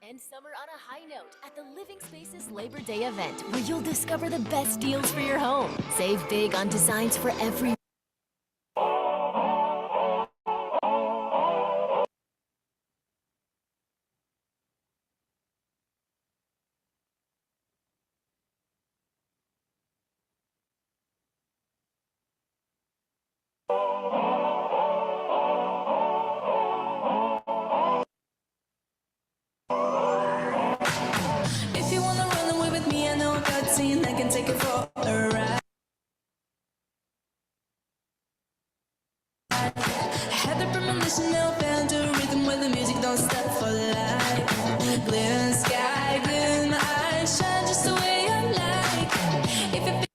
End summer on a high note at the Living Spaces Labor Day event, where you'll discover the best deals for your home. Save big on designs for every If you wanna run away with me, I know a good scene that can take it for a ride. I had the premonition, now found a rhythm where the music don't stop for life. Blue sky, blue my eyes, shine just the way I like. If it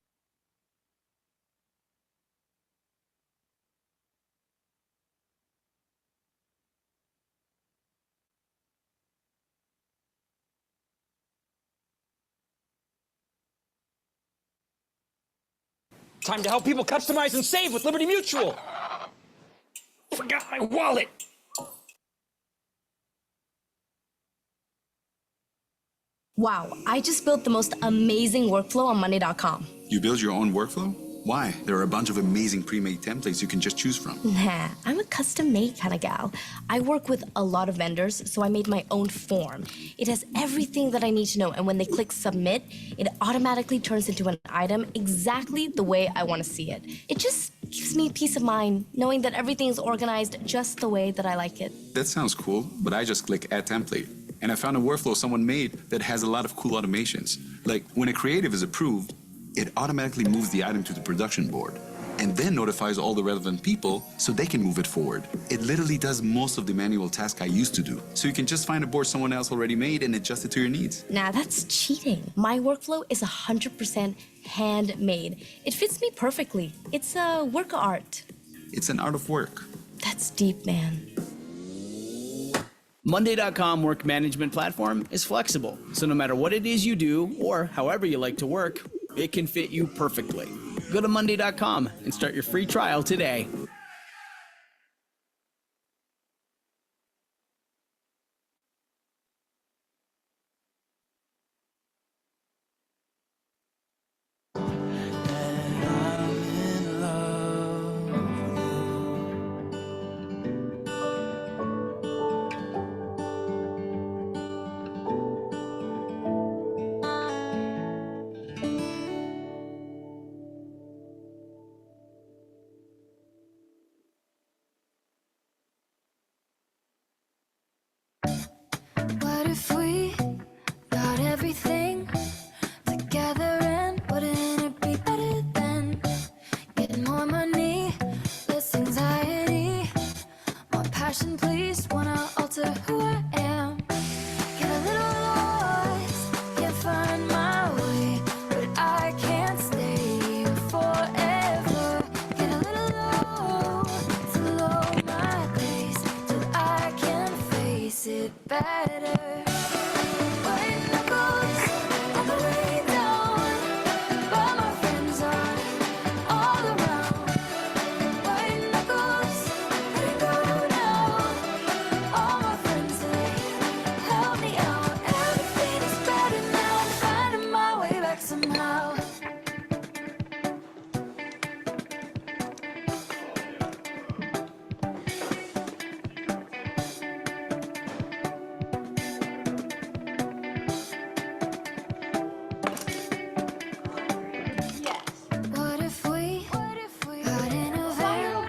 Time to help people customize and save with Liberty Mutual. Forgot my wallet. Wow, I just built the most amazing workflow on Monday.com. You build your own workflow? Why? There are a bunch of amazing pre-made templates you can just choose from. Nah, I'm a custom-made kind of gal. I work with a lot of vendors, so I made my own form. It has everything that I need to know, and when they click submit, it automatically turns into an item exactly the way I want to see it. It just gives me peace of mind, knowing that everything is organized just the way that I like it. That sounds cool, but I just click Add Template. And I found a workflow someone made that has a lot of cool automations. Like when a creative is approved, it automatically moves the item to the production board and then notifies all the relevant people so they can move it forward. It literally does most of the manual task I used to do. So you can just find a board someone else already made and adjust it to your needs. Nah, that's cheating. My workflow is 100% handmade. It fits me perfectly. It's a work of art. It's an art of work. That's deep, man. Monday.com work management platform is flexible, so no matter what it is you do or however you like to work, it can fit you perfectly. Go to Monday.com and start your free trial today. What if we got everything together, and wouldn't it be better then? Getting more money, less anxiety, more passion, please. Wanna alter who I am. Get a little lost, can't find my way, but I can't stay here forever. Get a little low, to low my pace, till I can face it better. White knuckles on the way down, but my friends are all around. White knuckles, let it go now. All my friends, they help me out. Everything is better now. I'm finding my way back somehow. What if we got in a van,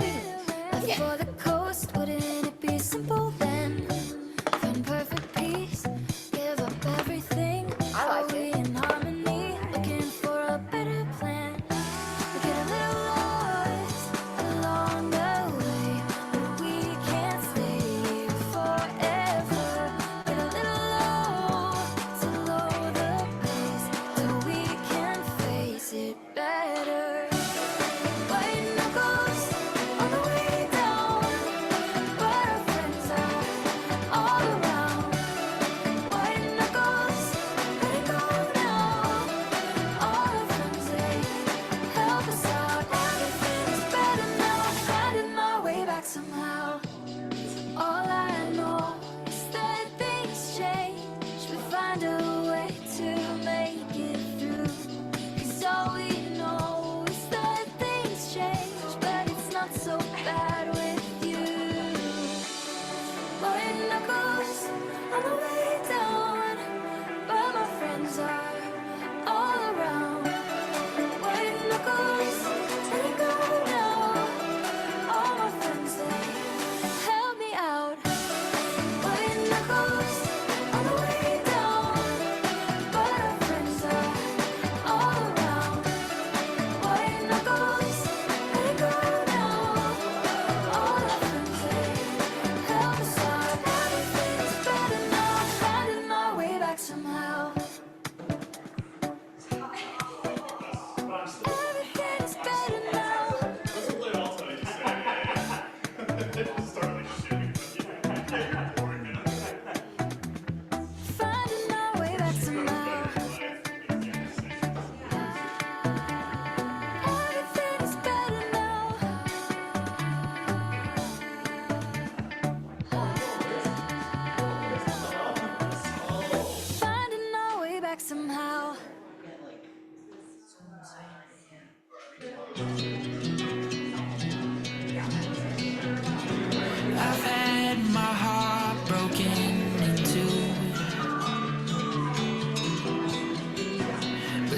left for the coast? Wouldn't it be simple then? Find perfect peace, give up everything. Are we in harmony? Looking for a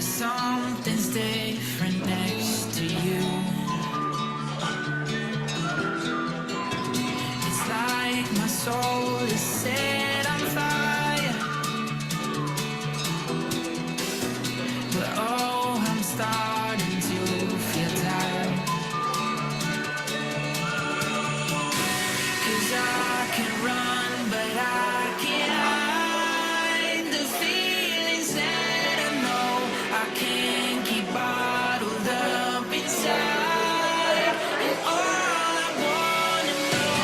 but something's different next to you. It's like my soul is set on fire, but oh, I'm starting to feel tired. 'Cause I can run, but I can't hide the feelings that I know I can't keep bottled up inside. And all I wanna know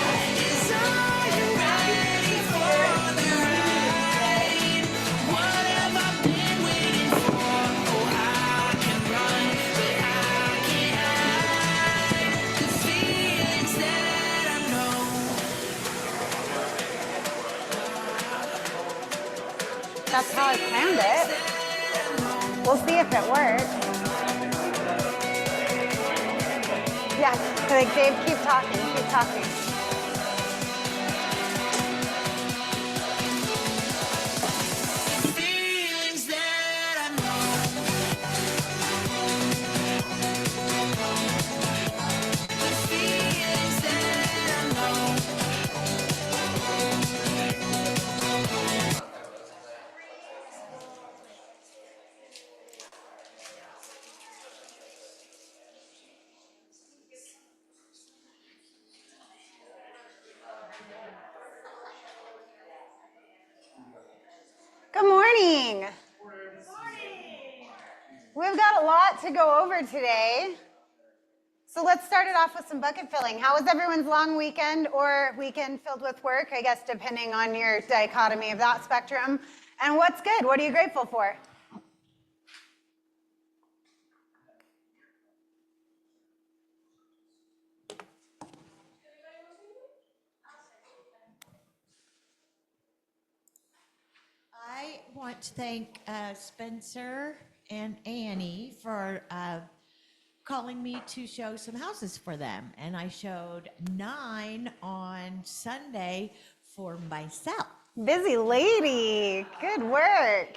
is, are you ready for the ride? What have I been waiting for? Oh, I can run, but I can't hide the feelings that I know. That's how I planned it. We'll see if it works. Yeah, like Dave, keep talking, keep talking. Feelings that I know. The feelings that I know. Good morning. We've got a lot to go over today. So let's start it off with some bucket filling. How was everyone's long weekend or weekend filled with work? I guess depending on your dichotomy of that spectrum. And what's good? What are you grateful for? I want to thank Spencer and Annie for calling me to show some houses for them. And I showed 9 on Sunday for myself. Busy lady. Good work.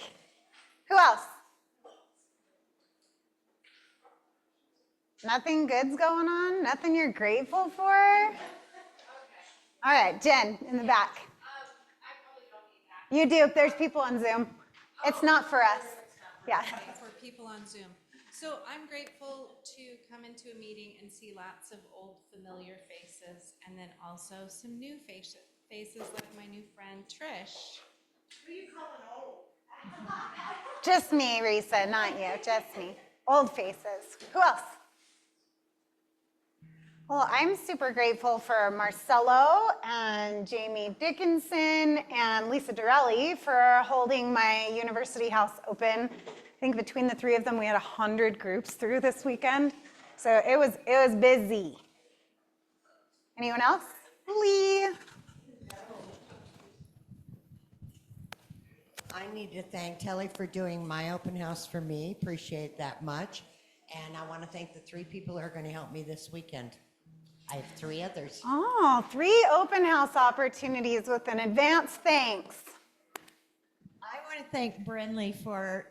Who else? Nothing good's going on? Nothing you're grateful for? All right, Jen in the back. You do. There's people on Zoom. It's not for us. Yeah. For people on Zoom. So I'm grateful to come into a meeting and see lots of old familiar faces, and then also some new faces like my new friend Trish. Who are you calling old? Just me, Risa, not you. Just me. Old faces. Who else? Well, I'm super grateful for Marcelo and Jamie Dickinson and Lisa Dorelli for holding my university house open. I think between the three of them, we had 100 groups through this weekend. So it was busy. Anyone else? Lee. I need to thank Telly for doing my open house for me. Appreciate that much. And I want to thank the 3 people who are going to help me this weekend. I have 3 others. Oh, 3 open house opportunities with an advance thanks. I want to thank Brinley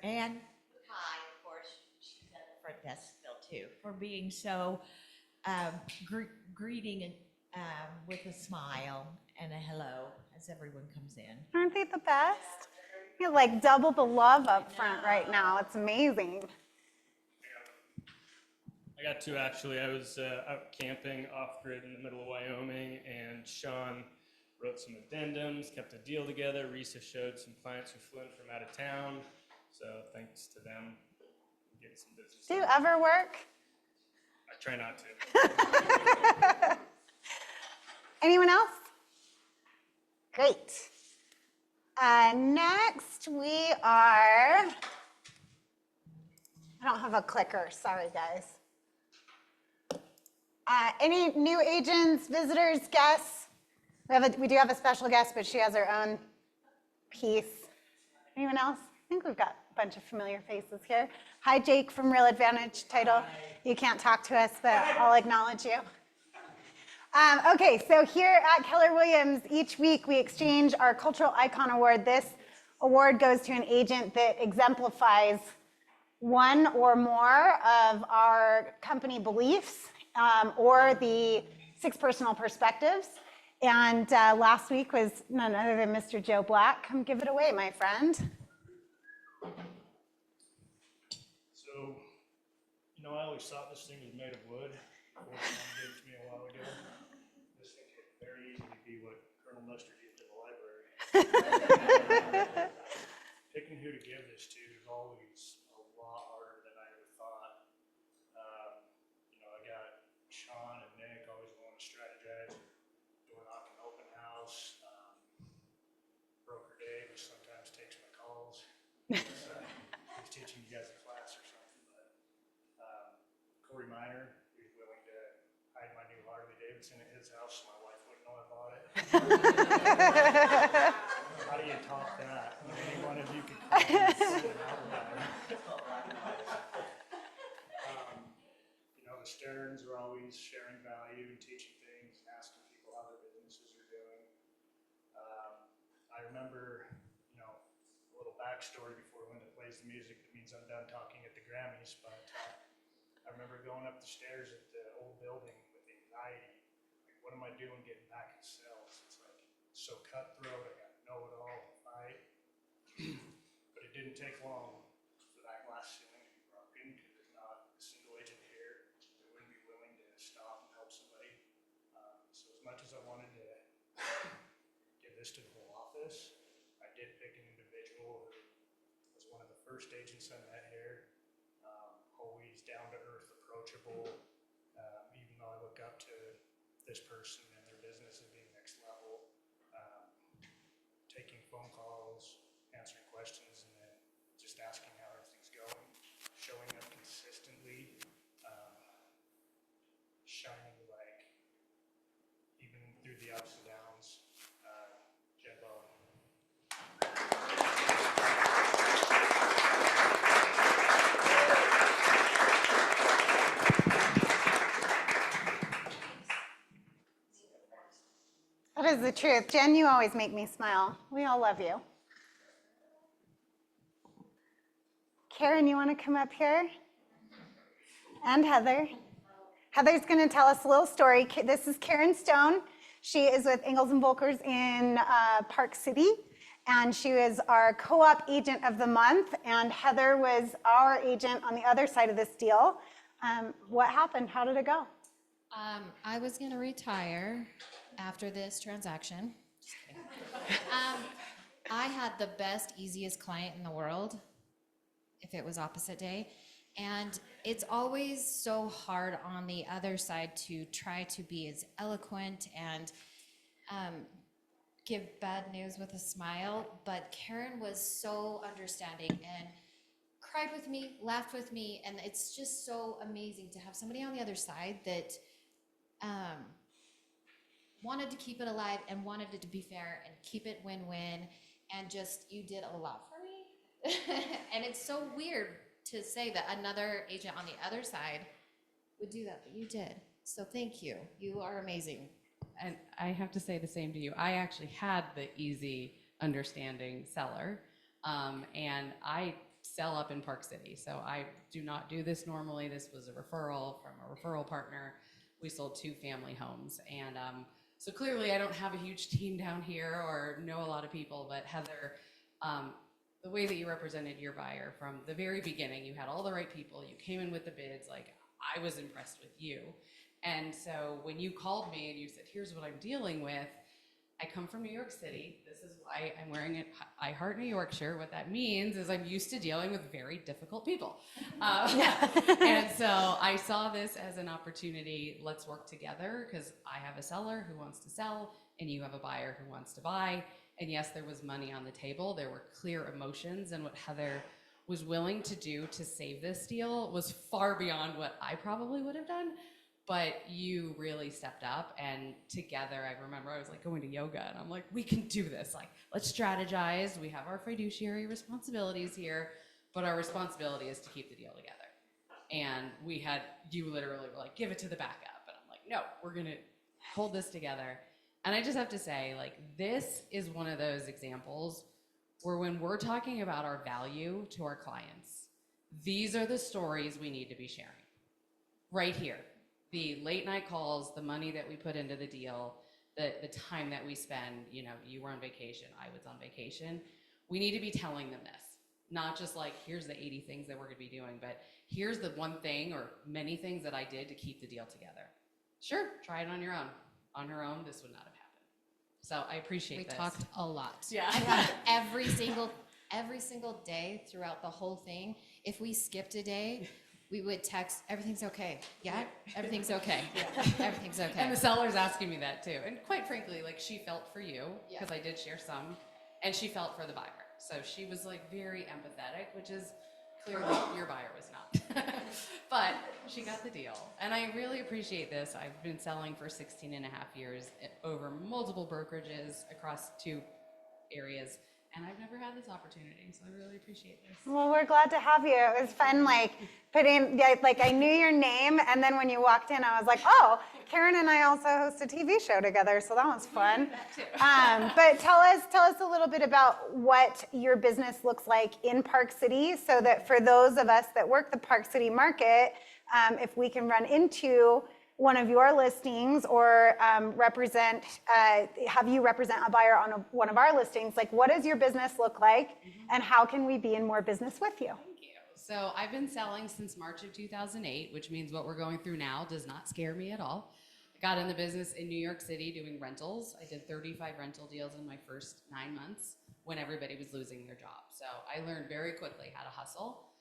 and Kai, of course, she's at the front desk still too, for being so greeting with a smile and a hello as everyone comes in. Aren't they the best? You have like double the love up front right now. It's amazing. I got 2 actually. I was out camping off-grid in the middle of Wyoming, and Sean wrote some addendums, kept a deal together. Risa showed some clients who flew in from out of town, so thanks to them, getting some business. Do you ever work? I try not to. Anyone else? Great. Next we are, I don't have a clicker, sorry guys. Any new agents, visitors, guests? We do have a special guest, but she has her own piece. Anyone else? I think we've got a bunch of familiar faces here. Hi, Jake from Real Advantage Title. Hi. You can't talk to us, but I'll acknowledge you. Okay, so here at Keller Williams, each week we exchange our Cultural Icon Award. This award goes to an agent that exemplifies one or more of our company beliefs or the 6 personal perspectives. And last week was none other than Mr. Joe Black. Come give it away, my friend. So, you know, I always thought this thing was made of wood. Before someone gave it to me a while ago. This thing could very easily be what Colonel Mustard used in the library. Picking who to give this to is always a lot harder than I ever thought. You know, I got Sean and Nick always willing to strategize, door knocking open house. Broker Dave sometimes takes my calls. He's teaching you guys a class or something. But Corey Miner, he's willing to hide my new Harley Davidson at his house so my wife wouldn't know I bought it. How do you top that? Any one of you could call me and send it out loud. You know, the Stearns are always sharing value and teaching things and asking people how their businesses are doing. I remember, you know, a little backstory before Linda plays the music that means I'm done talking at the Grammys, but I remember going up the stairs at the old building with anxiety. Like, what am I doing getting back in sales? It's like so cutthroat. I got to know it all, right? But it didn't take long for that glass ceiling to be broken because there's not a single agent here that wouldn't be willing to stop and help somebody. So as much as I wanted to give this to the whole office, I did pick an individual who was one of the first agents I met here. Always down to earth, approachable, even though I look up to this person and their business as being next level. Taking phone calls, answering questions, and then just asking how everything's going, showing up consistently, shining like even through the ups and downs. Jen Bowen. That is the truth. Jen, you always make me smile. We all love you. Karen, you want to come up here? And Heather. Heather's going to tell us a little story. This is Karen Stone. She is with Ingalls and Volkers in Park City, and she was our co-op agent of the month, and Heather was our agent on the other side of this deal. What happened? How did it go? I was going to retire after this transaction. Just kidding. I had the best, easiest client in the world, if it was opposite day. And it's always so hard on the other side to try to be as eloquent and give bad news with a smile. But Karen was so understanding and cried with me, laughed with me, and it's just so amazing to have somebody on the other side that wanted to keep it alive and wanted it to be fair and keep it win-win, and just, you did a lot for me. And it's so weird to say that another agent on the other side would do that, but you did. So thank you. You are amazing. And I have to say the same to you. I actually had the easy, understanding seller, and I sell up in Park City. So I do not do this normally. This was a referral from a referral partner. We sold 2 family homes. And so clearly I don't have a huge team down here or know a lot of people, but Heather, the way that you represented your buyer from the very beginning, you had all the right people, you came in with the bids, like I was impressed with you. And so when you called me and you said, here's what I'm dealing with, I come from New York City. This is why I'm wearing an I Heart New York shirt. What that means is I'm used to dealing with very difficult people. And so I saw this as an opportunity. Let's work together, because I have a seller who wants to sell and you have a buyer who wants to buy. And yes, there was money on the table. There were clear emotions, and what Heather was willing to do to save this deal was far beyond what I probably would have done. But you really stepped up, and together, I remember I was like going to yoga and I'm like, we can do this. Like, let's strategize. We have our fiduciary responsibilities here, but our responsibility is to keep the deal together. And you literally were like, give it to the backup. And I'm like, no, we're gonna hold this together. And I just have to say, like, this is one of those examples where when we're talking about our value to our clients, These are the stories we need to be sharing. Right here. The late night calls, the money that we put into the deal, the time that we spend, you know, you were on vacation, I was on vacation. We need to be telling them this. Not just like, here's the 80 things that we're gonna be doing, but here's the one thing or many things that I did to keep the deal together. Sure, try it on your own. On her own, this would not have happened. So I appreciate this. We talked a lot. Yeah. Every single day throughout the whole thing, if we skipped a day, we would text, everything's okay. Yeah, everything's okay. Everything's okay. And the seller's asking me that too. And quite frankly, like she felt for you, because I did share some, and she felt for the buyer. So she was like very empathetic, which is clearly your buyer was not. But she got the deal. And I really appreciate this. I've been selling for 16 and a half years over multiple brokerages across 2 areas. And I've never had this opportunity, so I really appreciate this. Well, we're glad to have you. It was fun, like I knew your name, and then when you walked in, I was like, oh, Karen and I also host a TV show together, so that was fun. But tell us a little bit about what your business looks like in Park City, so that for those of us that work the Park City market, if we can run into one of your listings or have you represent a buyer on one of our listings, like what does your business look like and how can we be in more business with you? Thank you. So I've been selling since March of 2008, which means what we're going through now does not scare me at all. I got in the business in New York City doing rentals. I did 35 rental deals in my first 9 months when everybody was losing their job. So I learned very quickly how to hustle.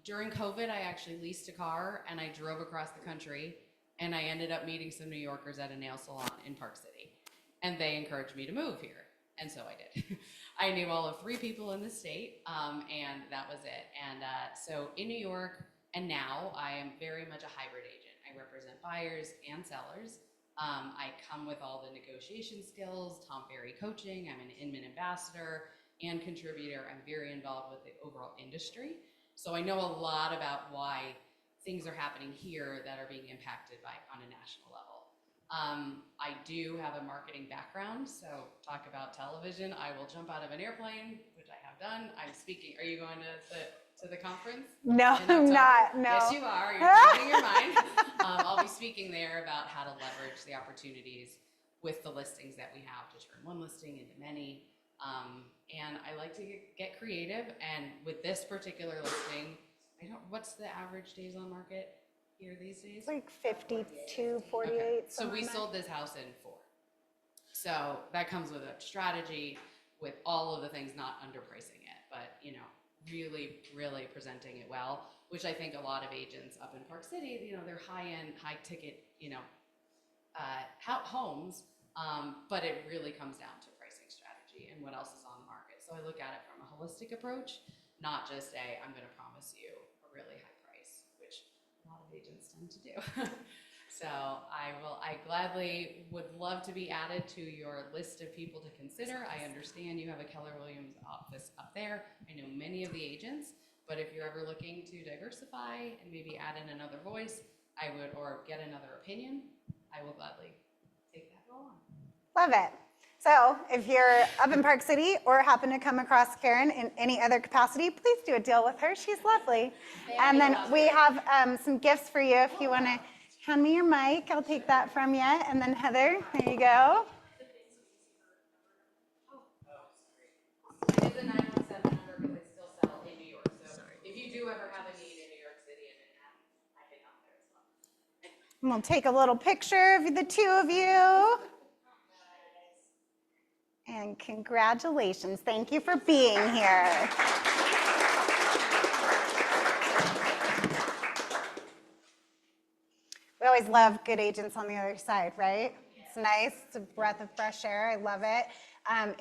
During COVID, I actually leased a car and I drove across the country. And I ended up meeting some New Yorkers at a nail salon in Park City. And they encouraged me to move here. And so I did. I knew all of 3 people in the state, and that was it. And so in New York, and now I am very much a hybrid agent. I represent buyers and sellers. I come with all the negotiation skills, Tom Ferry coaching. I'm an Inman ambassador and contributor. I'm very involved with the overall industry. So I know a lot about why things are happening here that are being impacted on a national level. I do have a marketing background, so talk about television. I will jump out of an airplane, which I have done. I'm speaking. Are you going to the conference? No, I'm not. No. Yes, you are. You're changing your mind. I'll be speaking there about how to leverage the opportunities with the listings that we have to turn one listing into many. And I like to get creative. And with this particular listing, what's the average days on market here these days? It's like 52, 48. Okay. So we like sold this house in 4. So that comes with a strategy, with all of the things, not underpricing it, but really, really presenting it well, which I think a lot of agents up in Park City, they're high-end, high-ticket, homes, but it really comes down to pricing strategy and what else is on the market. So I look at it from a holistic approach, not just I'm going to promise you a really high price, which a lot of agents tend to do. So I gladly would love to be added to your list of people to consider. I understand you have a Keller Williams office up there. I know many of the agents, but if you're ever looking to diversify and maybe add in another voice, or get another opinion, I will gladly take that role on. Love it. So if you're up in Park City or happen to come across Karen in any other capacity, please do a deal with her. She's lovely. And then we have some gifts for you if you want to hand me your mic. I'll take that from you. And then Heather, there you go. I did the 917 number because I still sell in New York. So if you do ever have a need in New York City and Manhattan, I can help there as well. And we'll take a little picture of the 2 of you. And congratulations. Thank you for being here. We always love good agents on the other side, right? It's nice. It's a breath of fresh air. I love it.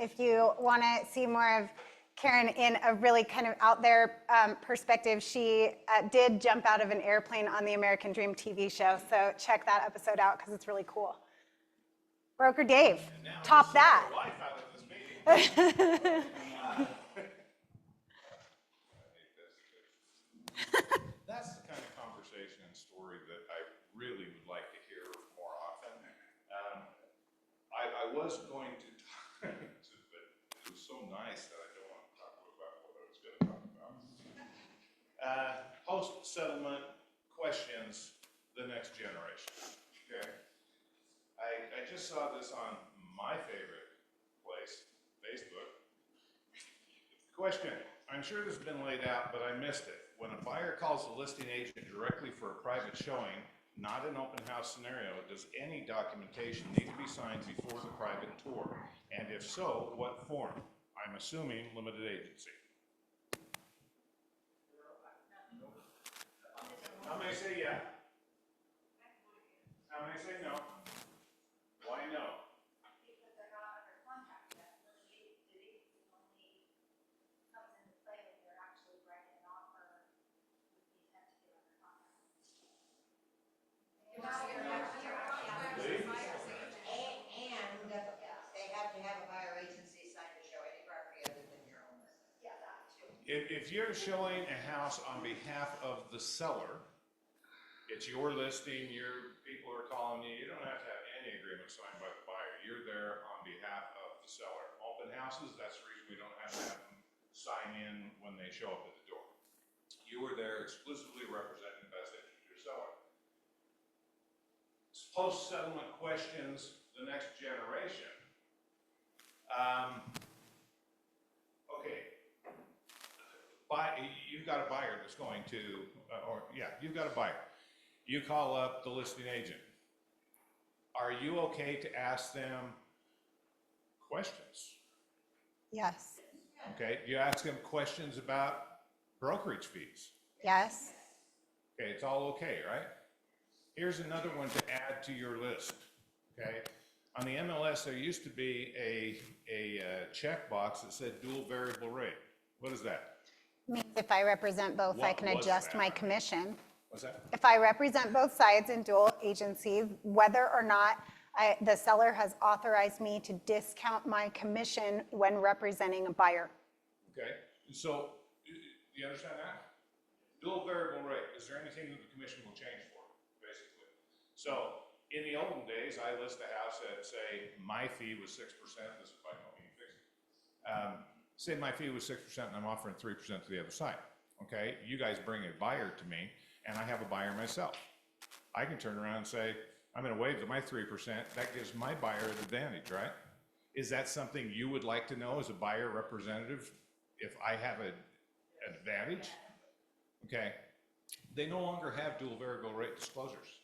If you want to see more of Karen in a really kind of out there perspective, she did jump out of an airplane on the American Dream TV show. So check that episode out because it's really cool. Broker Dave, top that. That's the kind of conversation and story that I really would like to hear more often. I was going to talk, but it was so nice that I don't want to talk about what I was going to talk about. Post-settlement questions, the next generation, okay? I just saw this on my favorite place, Facebook. Question, I'm sure this has been laid out, but I missed it. When a buyer calls the listing agent directly for a private showing, not an open house scenario, does any documentation need to be signed before the private tour? And if so, what form? I'm assuming limited agency. How many say yeah? How many say no? Why no? Because they're not under contract yet. Limited agency only comes into play when you're actually writing an offer with the intent to get under contract. And they have to have a buyer agency sign to show any property other than your own listing. Yeah, that too. If you're showing a house on behalf of the seller, it's your listing, your people are calling you, you don't have to have any agreement signed by the buyer. You're there on behalf of the seller. Open houses, that's the reason we don't have to have them sign in when they show up at the door. You were there exclusively representing the best interest of your seller. Post-settlement questions, the next generation. Okay. You've got a buyer that's going to, you've got a buyer. You call up the listing agent. Are you okay to ask them questions? Yes. Okay, you ask them questions about brokerage fees. Yes. Okay, it's all okay, right? Here's another one to add to your list, okay? On the MLS, there used to be a checkbox that said dual variable rate. What is that? Means if I represent both, I What can was adjust that? my commission. What's that? If I represent both sides in dual agency, whether or not the seller has authorized me to discount my commission when representing a buyer. Okay, so, do you understand that? Dual variable rate, is there anything that the commission will change for, basically? So, in the olden days, I list a house at, say, my fee was 6%, this is by no means fixed. Say my fee was 6% and I'm offering 3% to the other side, okay? You guys bring a buyer to me, and I have a buyer myself. I can turn around and say, I'm gonna waive my 3%, that gives my buyer an advantage, right? Is that something you would like to know as a buyer representative, if I have an advantage? Okay, they no longer have dual variable rate disclosures.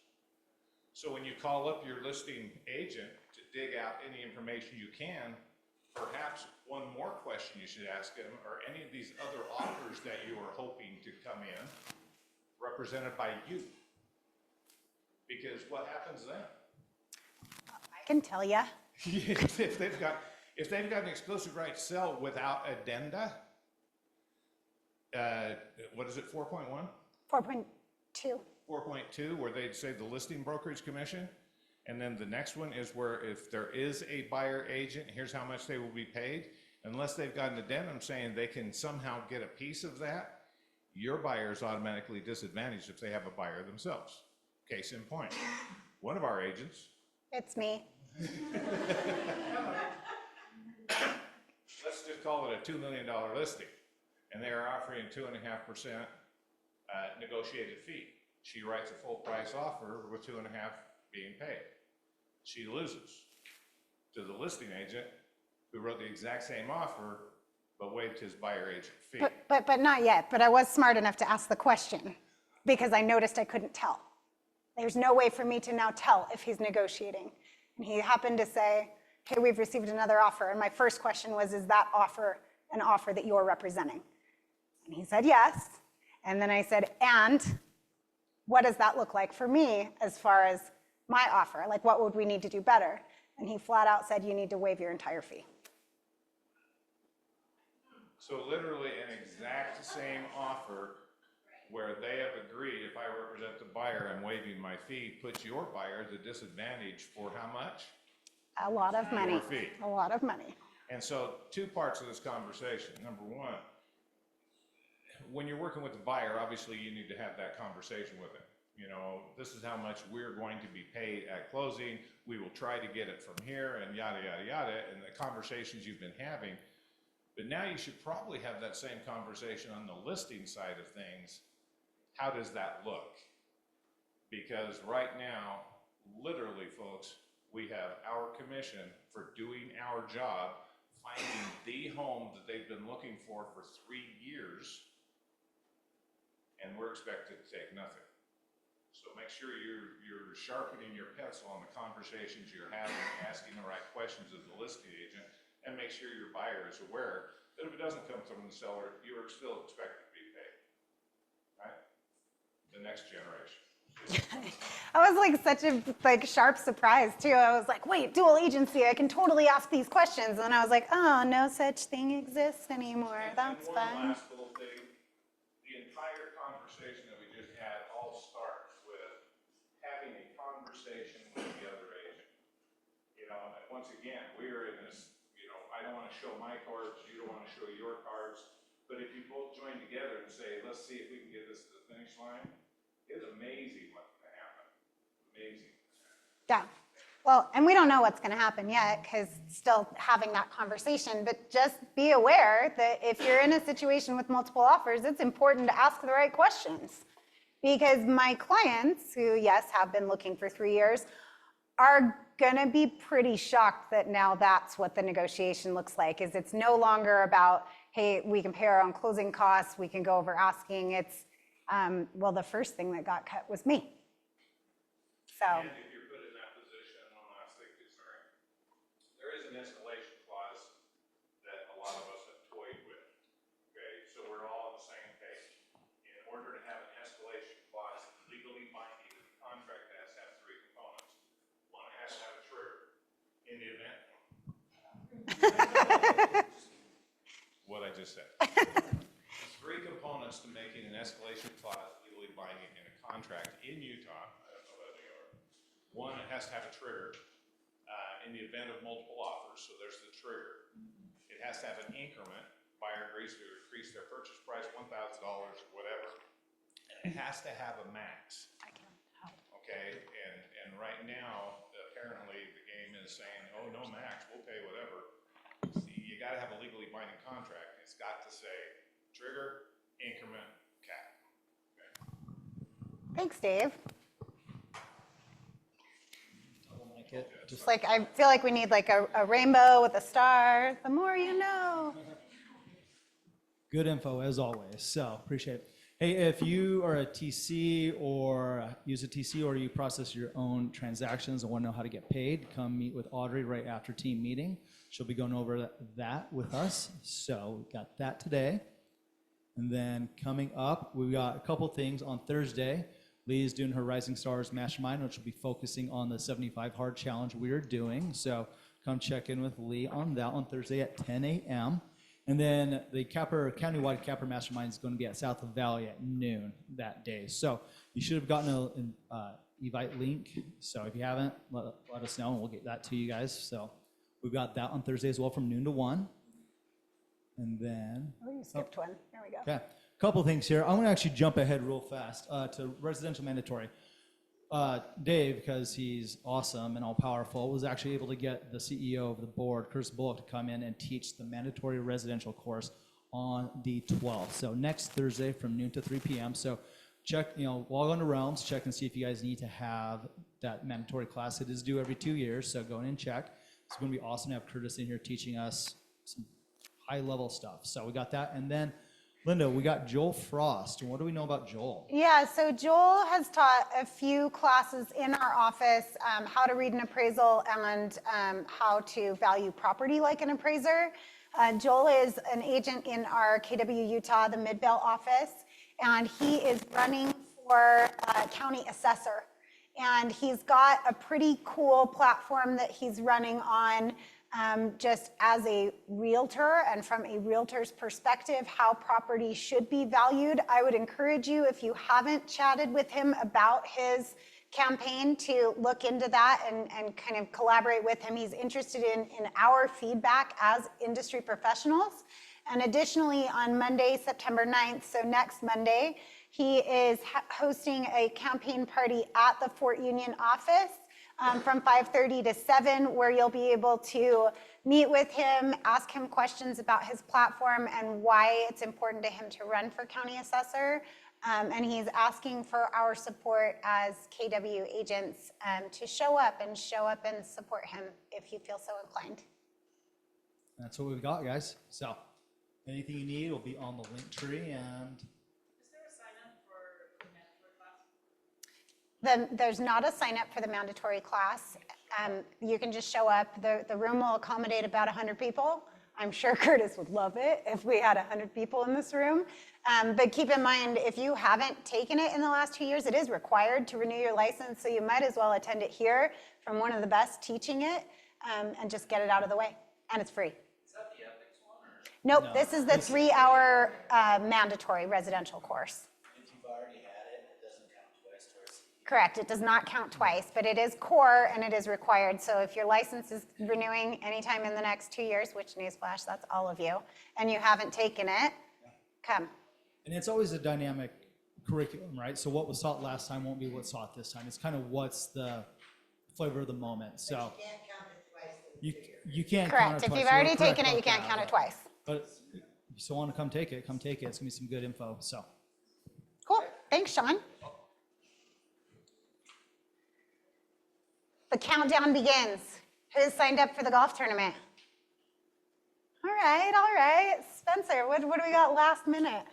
So when you call up your listing agent to dig out any information you can, perhaps one more question you should ask them, are any of these other offers that you are hoping to come in represented by you? Because what happens then? I can tell you. If they've got an exclusive right to sell without addenda, what is it, 4.1? 4.2. 4.2, where they'd say the listing brokerage commission. And then the next one is where if there is a buyer agent, here's how much they will be paid. Unless they've got an addendum saying they can somehow get a piece of that, your buyer is automatically disadvantaged if they have a buyer themselves. Case in point, one of our agents. It's me. Let's just call it a $2 million listing, and they are offering 2.5% negotiated fee. She writes a full price offer with 2.5% being paid. She loses to the listing agent who wrote the exact same offer but waived his buyer agent fee. But not yet. But I was smart enough to ask the question because I noticed I couldn't tell. There's no way for me to now tell if he's negotiating. And he happened to say, hey, we've received another offer. And my first question was, is that offer an offer that you're representing? And he said, yes. And then I said, and what does that look like for me as far as my offer? Like, what would we need to do better? And he flat out said, you need to waive your entire fee. So literally an exact same offer where they have agreed, if I represent the buyer, I'm waiving my fee, puts your buyer at a disadvantage for how much? A lot of money. Your fee. A lot of money. And so 2 parts of this conversation. Number one, when you're working with the buyer, obviously you need to have that conversation with him. You know, this is how much we're going to be paid at closing. We will try to get it from here and yada, yada, yada, and the conversations you've been having. But now you should probably have that same conversation on the listing side of things how does that look? Because right now, literally, folks, we have our commission for doing our job, finding the home that they've been looking for 3 years, and we're expected to take nothing. So make sure you're sharpening your pencil on the conversations you're having, asking the right questions as the listing agent, and make sure your buyer is aware that if it doesn't come from the seller, you are still expected to be paid, right? The next generation. I was like such a sharp surprise too. I was like, wait, dual agency, I can totally ask these questions. And I was like, oh, no such thing exists anymore. That's and fun. one last little thing, the entire conversation that we just had all starts with having a conversation with the other agent. You know, and once again, we're in this, you know, I don't want to show my cards, you don't want to show your cards, but if you both join together and say, let's see if we can get this to the finish line, it's amazing what can happen. Amazing. Yeah. Well, and we don't know what's going to happen yet because still having that conversation, but just be aware that if you're in a situation with multiple offers, it's important to ask the right questions. Because my clients, who, yes, have been looking for 3 years, are going to be pretty shocked that now that's what the negotiation looks like, is it's no longer about, hey, we can pay our own closing costs, we can go over asking. It's, well, the first thing that got cut was me. So. And if you're put in that position, one last thing, sorry, there is an escalation clause that a lot of us have toyed with, okay? So we're all on the same page. In order to have an escalation clause legally binding, the contract has to have 3 components. One has to have a trigger. In the event, what I just said. There's 3 components to making an escalation clause legally binding in a contract in Utah. One, it has to have a trigger in the event of multiple offers, so there's the trigger. It has to have an increment. Buyer agrees to increase their purchase price $1,000 or whatever. And it has to have a max. Okay, and right now, apparently the game is saying, oh, no max, we'll pay whatever. You got to have a legally binding contract. It's got to say trigger, increment, cap. Okay. Thanks, Dave. Just Like, I feel like we need like a rainbow with a star. The more you know. good info as always. So appreciate it. Hey, if you are a TC or use a TC or you process your own transactions and want to know how to get paid, come meet with Audrey right after team meeting. She'll be going over that with us. So we got that today. And then coming up, we got a couple things on Thursday. Lee is doing her Rising Stars Mastermind, which will be focusing on the 75 Hard Challenge we are doing. So come check in with Lee on that on Thursday at 10 a.m. And then the countywide Capper Mastermind is going to be at South Valley at noon that day. So you should have gotten an Evite link. So if you haven't, let us know and we'll get that to you guys. So we've got that on Thursday as well from noon to 1. And then... Oh, you skipped one. There we go. Okay. Couple things here. I'm going to actually jump ahead real fast to residential mandatory. Dave, because he's awesome and all-powerful, was actually able to get the CEO of the board, Chris Bullock, to come in and teach the mandatory residential course on the 12th. So next Thursday from noon to 3 p.m. So check, log on to Realms, check and see if you guys need to have that mandatory class. It is due every 2 years, so go in and check. It's going to be awesome to have Curtis in here teaching us some high-level stuff. So we got that. And then Linda, we got Joel Frost. What do we know about Joel? Yeah, so Joel has taught a few classes in our office, how to read an appraisal and how to value property like an appraiser. Joel is an agent in our KW Utah, the Midvale office, and he is running for county assessor. And he's got a pretty cool platform that he's running on just as a realtor and from a realtor's perspective, how property should be valued. I would encourage you, if you haven't chatted with him about his campaign, to look into that and kind of collaborate with him. He's interested in our feedback as industry professionals. And additionally, on Monday, September 9th, so next Monday, he is hosting a campaign party at the Fort Union office from 5:30 to 7, where you'll be able to meet with him, ask him questions about his platform and why it's important to him to run for county assessor. And he's asking for our support as KW agents to show up and support him if you feel so inclined. That's what we've got, guys. So anything you need will be on the link tree. And Is there a sign up for the mandatory class? There's not a sign up for the mandatory class. You can just show up. The room will accommodate about 100 people. I'm sure Curtis would love it if we had 100 people in this room. But keep in mind, if you haven't taken it in the last 2 years, it is required to renew your license. So you might as well attend it here from one of the best teaching it and just get it out of the way. And it's free. Is that the ethics one? Or? Nope, No. this is the 3-hour mandatory residential course. If you've already had it, it doesn't count twice towards the Correct, it does not count twice, but it is core and it is required. So if your license is renewing anytime in the next 2 years, which newsflash, that's all of you, and you haven't taken it, come. And it's always a dynamic curriculum, right? So what was taught last time won't be what's taught this time. It's kind of what's the flavor of the moment. So You can't count it twice. you can't count Correct, it if twice. you've You're already correct taken it, you about can't that. count it twice. But if you still want to come take it, come take it. It's gonna be some good info. So Cool, thanks, Sean. The countdown begins. Who's signed up for the golf tournament? All right. Spencer, what do we got last minute?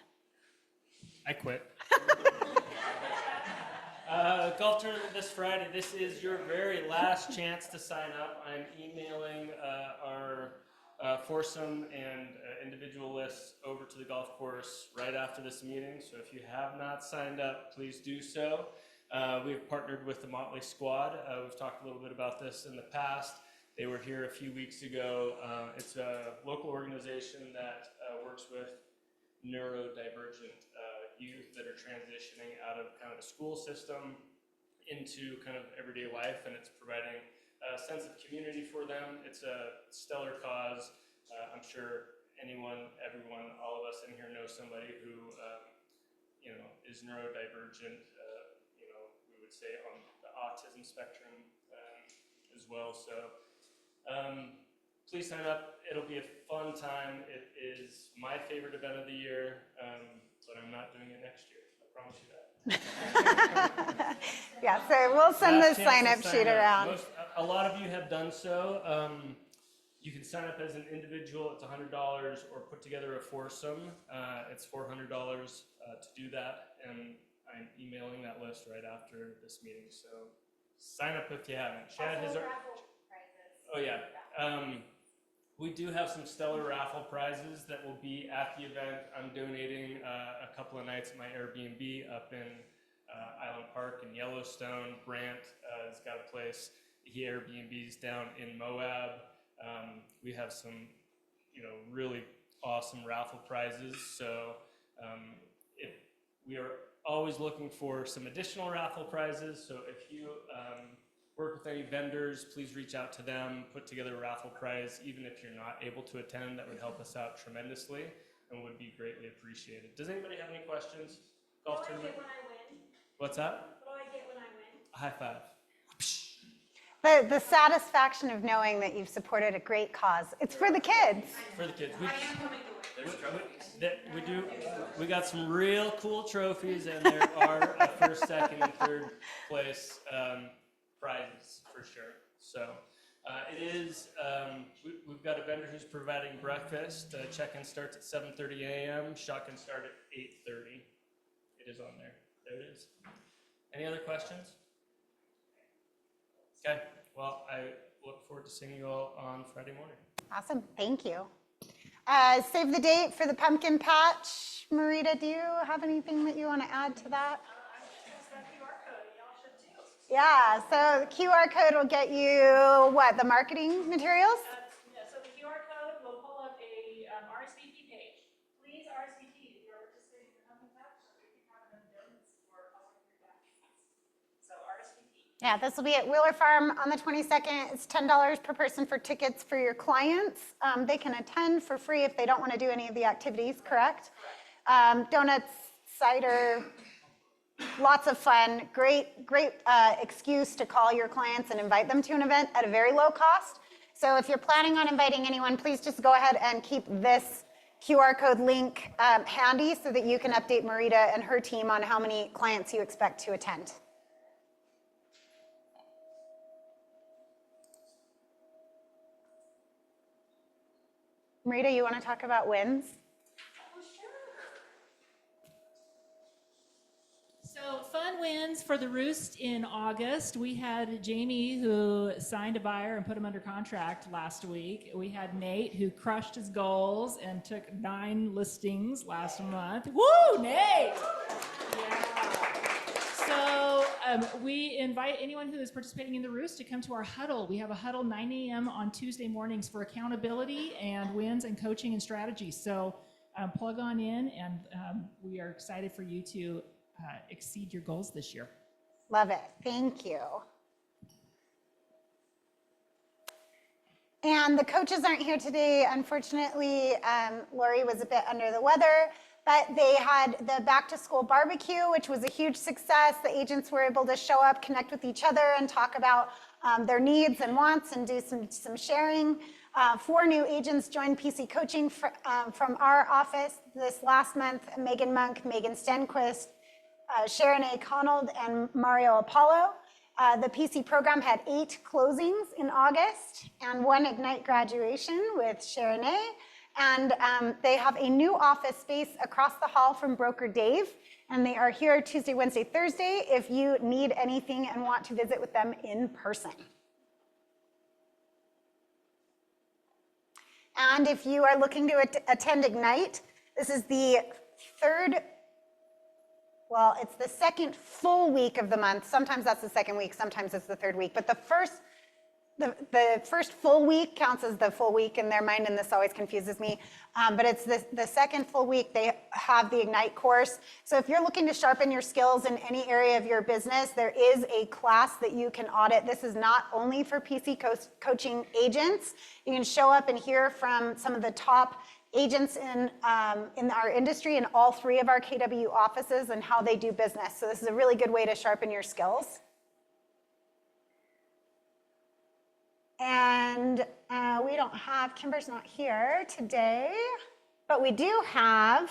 I quit. Golf tournament this Friday. This is your very last chance to sign up. I'm emailing our foursome and individual lists over to the golf course right after this meeting. So if you have not signed up, please do so. We've partnered with the Motley Squad. We've talked a little bit about this in the past. They were here a few weeks ago. It's a local organization that works with neurodivergent youth that are transitioning out of kind of the school system into kind of everyday life, and it's providing a sense of community for them. It's a stellar cause. I'm sure anyone, everyone, all of us in here know somebody who is neurodivergent, we would say on the autism spectrum as well. So please sign up. It'll be a fun time. It is my favorite event of the year, but I'm not doing it next year. I promise you that. Yeah, so we'll send the Last chance sign-up to sheet sign up. around. A lot of you have done so. You can sign up as an individual. It's $100, or put together a foursome. It's $400 to do that, and I'm emailing that list right after this meeting. So sign up if you haven't. Chad has. Oh yeah. We do have some stellar raffle prizes that will be at the event. I'm donating a couple of nights at my Airbnb up in Island Park in Yellowstone. Brant has got a place. He Airbnbs down in Moab. We have some, really awesome raffle prizes. So if we are always looking for some additional raffle prizes. So if you work with any vendors, please reach out to them, put together a raffle prize. Even if you're not able to attend, that would help us out tremendously and would be greatly appreciated. Does anybody have any questions? Golf tournament? What do I get when I win? What's that? What do I get when I win? A high five. The satisfaction of knowing that you've supported a great cause. It's for the kids. For the kids. I am coming to win. We got some real cool trophies, and there are a first, second, and third place prizes for sure. So it is, we've got a vendor who's providing breakfast. Check-in starts at 7:30 a.m. Shotgun start at 8:30. It is on there. There it is. Any other questions? Okay. Well, I look forward to seeing you all on Friday morning. Awesome, thank you. Save the date for the pumpkin patch. Marita, do you have anything that you want to add to that? Yeah, so the QR code will get you, what, the marketing materials? So the QR code will pull up a RSVP page. Please RSVP if you're participating in the pumpkin patch, so we can have enough donuts for all of your guests. So RSVP. Yeah, this will be at Wheeler Farm on the 22nd. It's $10 per person for tickets for your clients. They can attend for free if they don't want to do any of the activities, correct? Donuts, cider, lots of fun. Great excuse to call your clients and invite them to an event at a very low cost. So if you're planning on inviting anyone, please just go ahead and keep this QR code link handy so that you can update Marita and her team on how many clients you expect to attend. Marita, you want to talk about wins? So fun wins for the Roost in August. We had Jamie who signed a buyer and put him under contract last week. We had Nate who crushed his goals and took 9 listings last month. Woo, Nate! So we invite anyone who is participating in the Roost to come to our huddle. We have a huddle 9 a.m. on Tuesday mornings for accountability and wins and coaching and strategy. So plug on in, and we are excited for you to exceed your goals this year. Love it. Thank you. And the coaches aren't here today. Unfortunately, Lori was a bit under the weather, but they had the back to school barbecue, which was a huge success. The agents were able to show up, connect with each other, and talk about their needs and wants and do some sharing. 4 new agents joined PC Coaching from our office this last month: Megan Monk, Megan Stenquist, Sharon A. Conald, and Mario Apollo. The PC program had 8 closings in August and 1 Ignite graduation with Sharon A. And they have a new office space across the hall from Broker Dave. And they are here Tuesday, Wednesday, Thursday if you need anything and want to visit with them in person. And if you are looking to attend Ignite, this is the it's the second full week of the month. Sometimes that's the second week, sometimes it's the third week. But the first full week counts as the full week in their mind, and this always confuses me. But it's the second full week they have the Ignite course. So if you're looking to sharpen your skills in any area of your business, there is a class that you can audit. This is not only for PC coaching agents. You can show up and hear from some of the top agents in our industry in all 3 of our KW offices and how they do business. So this is a really good way to sharpen your skills. And we don't have, Kimber's not here today, but we do have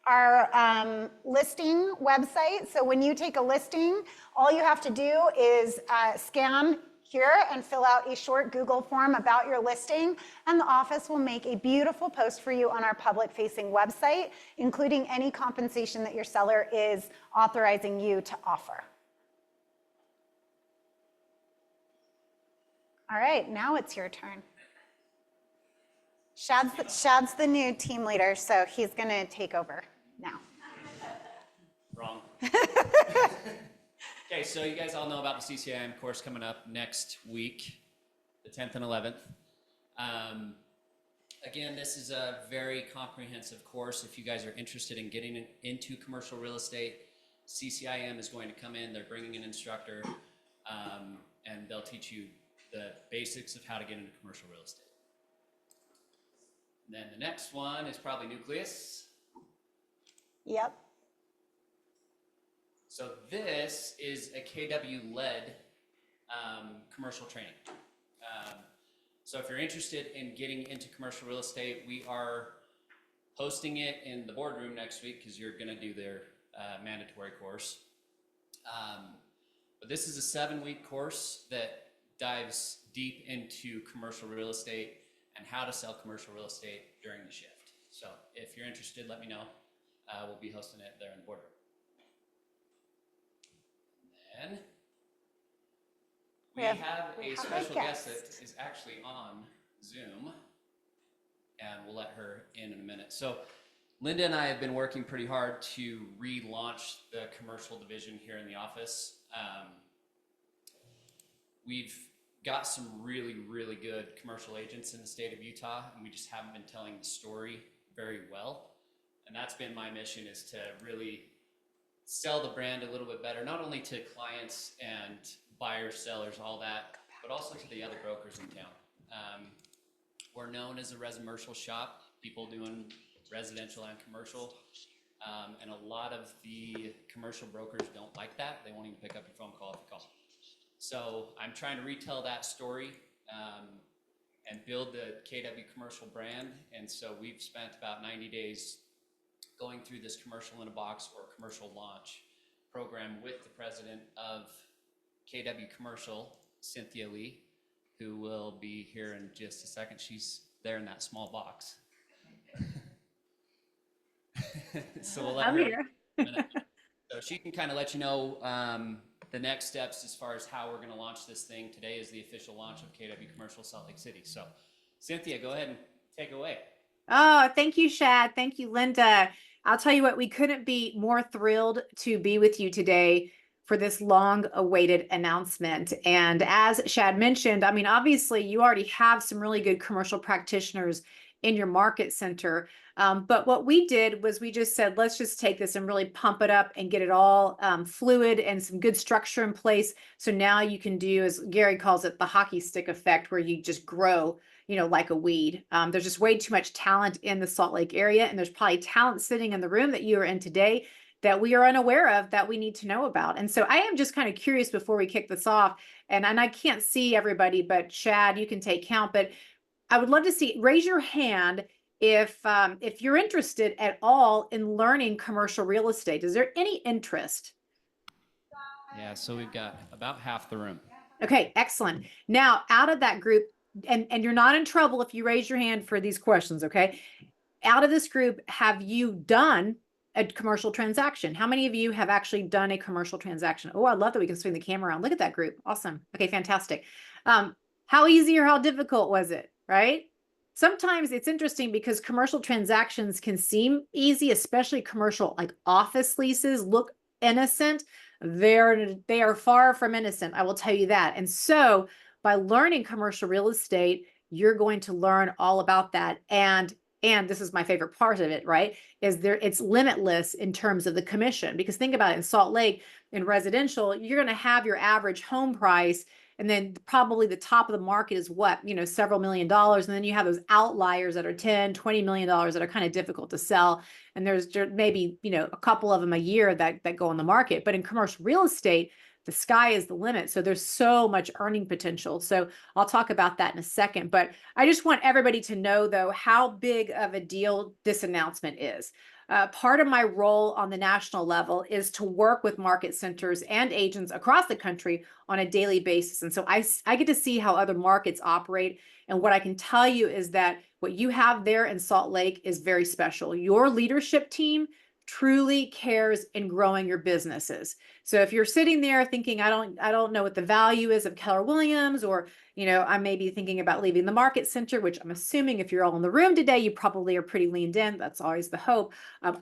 our listing website. So when you take a listing, all you have to do is scan here and fill out a short Google form about your listing, and the office will make a beautiful post for you on our public-facing website, including any compensation that your seller is authorizing you to offer. All right, now it's your turn. Shad's the new team leader, so he's going to take over now. Wrong. Okay, so you guys all know about the CCIM course coming up next week, the 10th and 11th. Again, this is a very comprehensive course. If you guys are interested in getting into commercial real estate, CCIM is going to come in. They're bringing an instructor, and they'll teach you the basics of how to get into commercial real estate. And then the next one is probably Nucleus. Yep. So this is a KW-led commercial training. So if you're interested in getting into commercial real estate, we are hosting it in the boardroom next week because you're going to do their mandatory course. But this is a 7-week course that dives deep into commercial real estate and how to sell commercial real estate during the shift. So if you're interested, let me know. We'll be hosting it there in the boardroom. And we have a special guest that is actually on Zoom, and we'll let her in a minute. So Linda and I have been working pretty hard to relaunch the commercial division here in the office. We've got some really, really good commercial agents in the state of Utah, and we just haven't been telling the story very well. And that's been my mission, is to really sell the brand a little bit better, not only to clients and buyers, sellers, all that, but also to the other brokers in town. We're known as a residential shop, people doing residential and commercial, and a lot of the commercial brokers don't like that. They won't even pick up your phone call if you call. So I'm trying to retell that story, and build the KW commercial brand. And so we've spent about 90 days going through this commercial in a box or commercial launch program with the president of KW Commercial, Cynthia Lee, who will be here in just a second. She's there in that small box. So we'll let I'm her here. so she can kind of let you know the next steps as far as how we're going to launch this thing. Today is the official launch of KW Commercial Salt Lake City. So Cynthia, go ahead and take it away. Oh, thank you, Shad. Thank you, Linda. I'll tell you what, we couldn't be more thrilled to be with you today for this long awaited announcement. And as Shad mentioned, I mean, obviously you already have some really good commercial practitioners in your market center. But what we did was we just said, let's just take this and really pump it up and get it all fluid and some good structure in place. So now you can do, as Gary calls it, the hockey stick effect, where you just grow, like a weed. There's just way too much talent in the Salt Lake area. And there's probably talent sitting in the room that you are in today that we are unaware of, that we need to know about. And so I am just kind of curious before we kick this off, and I can't see everybody, but Shad, you can take count, but I would love to see, raise your hand if you're interested at all in learning commercial real estate. Is there any interest? Yeah, so we've got about half the room. Okay, excellent. Now, out of that group, and you're not in trouble if you raise your hand for these questions, okay? Out of this group, have you done a commercial transaction? How many of you have actually done a commercial transaction? Oh, I love that we can swing the camera around. Look at that group. Awesome. Okay, fantastic. How easy or how difficult was it, right? Sometimes it's interesting because commercial transactions can seem easy, especially commercial like office leases look innocent. They are far from innocent, I will tell you that. And so by learning commercial real estate, you're going to learn all about that. And this is my favorite part of it, right? It's limitless in terms of the commission. Because think about it, in Salt Lake, in residential, you're going to have your average home price, and then probably the top of the market is what, several $1 million. And then you have those outliers that are $10-20 million that are kind of difficult to sell. And there's maybe, a couple of them a year that go on the market. But in commercial real estate, the sky is the limit. So there's so much earning potential. So I'll talk about that in a second. But I just want everybody to know, though, how big of a deal this announcement is. Part of my role on the national level is to work with market centers and agents across the country on a daily basis. And so I get to see how other markets operate. And what I can tell you is that what you have there in Salt Lake is very special. Your leadership team truly cares in growing your businesses. So if you're sitting there thinking, I don't know what the value is of Keller Williams, or, I may be thinking about leaving the market center, which I'm assuming if you're all in the room today, you probably are pretty leaned in. That's always the hope.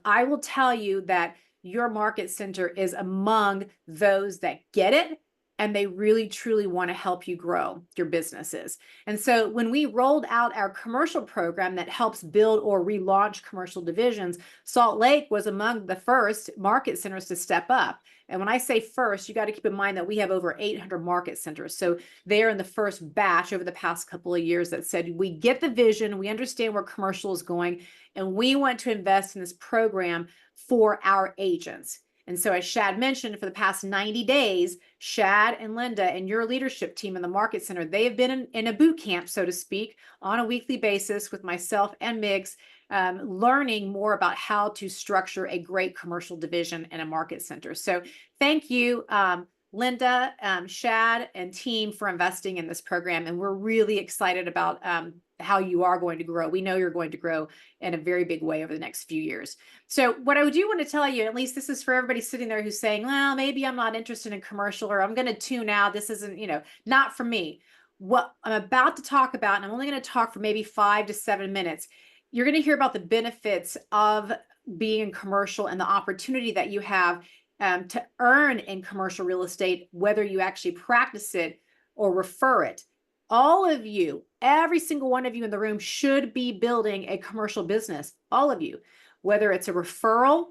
I will tell you that your market center is among those that get it, and they really, truly want to help you grow your businesses. And so when we rolled out our commercial program that helps build or relaunch commercial divisions, Salt Lake was among the first market centers to step up. And when I say first, you got to keep in mind that we have over 800 market centers. So they're in the first batch over the past couple of years that said, we get the vision, we understand where commercial is going, and we want to invest in this program for our agents. And so as Shad mentioned, for the past 90 days, Shad and Linda and your leadership team in the Market Center, they have been in a boot camp, so to speak, on a weekly basis with myself and Migs, learning more about how to structure a great commercial division in a Market Center. So thank you, Linda, Shad, and team for investing in this program. And we're really excited about how you are going to grow. We know you're going to grow in a very big way over the next few years. So what I do want to tell you, at least this is for everybody sitting there who's saying, well, maybe I'm not interested in commercial, or I'm going to tune out. This isn't, not for me. What I'm about to talk about, and I'm only going to talk for maybe 5 to 7 minutes, you're going to hear about the benefits of being in commercial and the opportunity that you have to earn in commercial real estate, whether you actually practice it or refer it. All of you, every single one of you in the room should be building a commercial business. All of you, whether it's a referral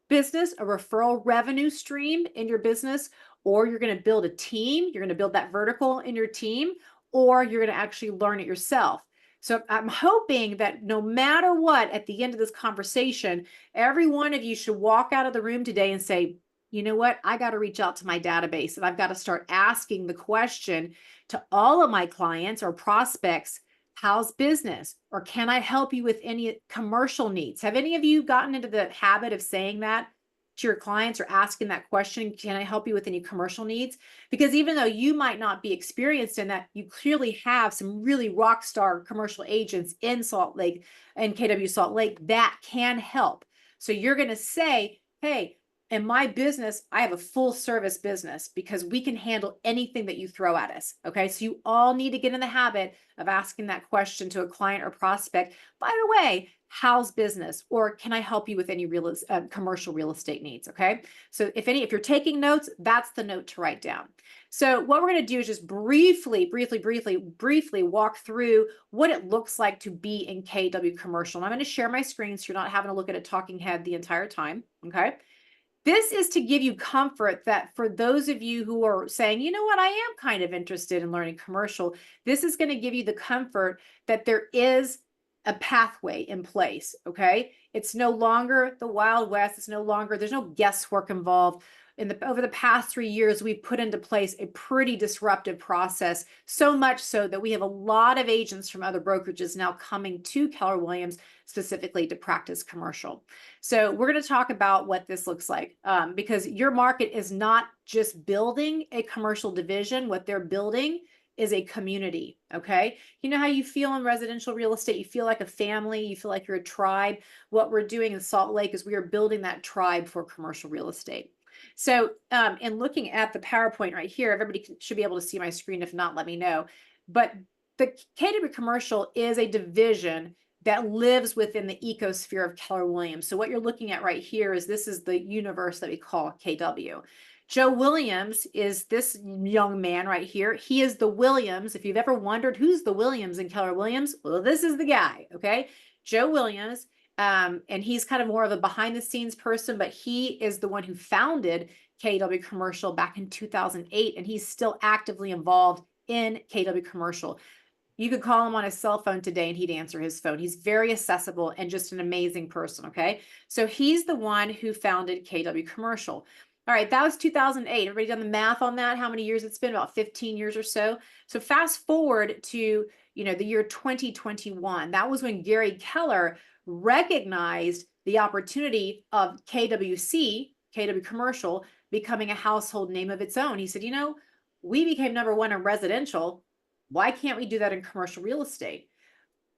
business, a referral revenue stream in your business, or you're going to build a team, you're going to build that vertical in your team, or you're going to actually learn it yourself. So I'm hoping that no matter what, at the end of this conversation, every one of you should walk out of the room today and say, you know what, I got to reach out to my database, and I've got to start asking the question to all of my clients or prospects, how's business? Or can I help you with any commercial needs? Have any of you gotten into the habit of saying that to your clients or asking that question? Can I help you with any commercial needs? Because even though you might not be experienced in that, you clearly have some really rock star commercial agents in Salt Lake and KW Salt Lake that can help. So you're going to say, hey, in my business, I have a full service business because we can handle anything that you throw at us. Okay. So you all need to get in the habit of asking that question to a client or prospect. By the way, how's business? Or can I help you with any commercial real estate needs? Okay. So if you're taking notes, that's the note to write down. So what we're going to do is just briefly walk through what it looks like to be in KW commercial. And I'm going to share my screen so you're not having to look at a talking head the entire time. Okay. This is to give you comfort that for those of you who are saying, you know what, I am kind of interested in learning commercial, this is going to give you the comfort that there is a pathway in place, okay? It's no longer the Wild West. It's no longer, there's no guesswork involved. Over the past 3 years, we've put into place a pretty disruptive process, so much so that we have a lot of agents from other brokerages now coming to Keller Williams specifically to practice commercial. So we're going to talk about what this looks like because your market is not just building a commercial division. What they're building is a community, okay? You know how you feel in residential real estate? You feel like a family. You feel like you're a tribe. What we're doing in Salt Lake is we are building that tribe for commercial real estate. So in looking at the PowerPoint right here, everybody should be able to see my screen. If not, let me know. But the KW Commercial is a division that lives within the ecosphere of Keller Williams. So what you're looking at right here is this is the universe that we call KW. Joe Williams is this young man right here. He is the Williams. If you've ever wondered who's the Williams in Keller Williams, well, this is the guy, okay? Joe Williams. And he's kind of more of a behind the scenes person, but he is the one who founded KW Commercial back in 2008, and he's still actively involved in KW Commercial. You could call him on his cell phone today and he'd answer his phone. He's very accessible and just an amazing person, okay? So he's the one who founded KW Commercial. All right, that was 2008. Everybody done the math on that? How many years it's been? About 15 years or so. So fast forward to, the year 2021. That was when Gary Keller recognized the opportunity of KW Commercial, becoming a household name of its own. He said, we became #1 in residential. Why can't we do that in commercial real estate?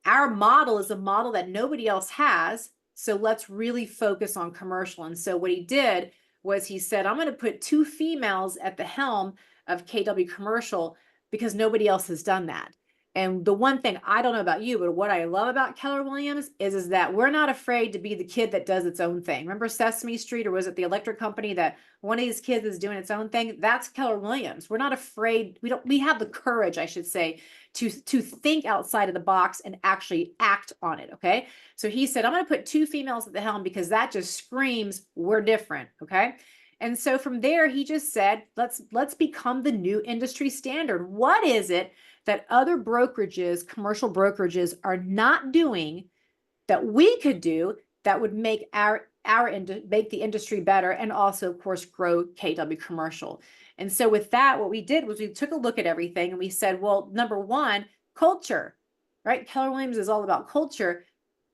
Our model is a model that nobody else has. So let's really focus on commercial. And so what he did was he said, I'm going to put 2 females at the helm of KW Commercial because nobody else has done that. And the one thing, I don't know about you, but what I love about Keller Williams is that we're not afraid to be the kid that does its own thing. Remember Sesame Street, or was it the electric company that one of these kids is doing its own thing? That's Keller Williams. We're not afraid. We have the courage, I should say, to think outside of the box and actually act on it. Okay. So he said, I'm going to put 2 females at the helm because that just screams we're different. Okay. And so from there, he just said, let's become the new industry standard. What is it that other brokerages, commercial brokerages, are not doing that we could do that would make make the industry better and also, of course, grow KW Commercial? And so with that, what we did was we took a look at everything and we said, well, #1, culture, right? Keller Williams is all about culture.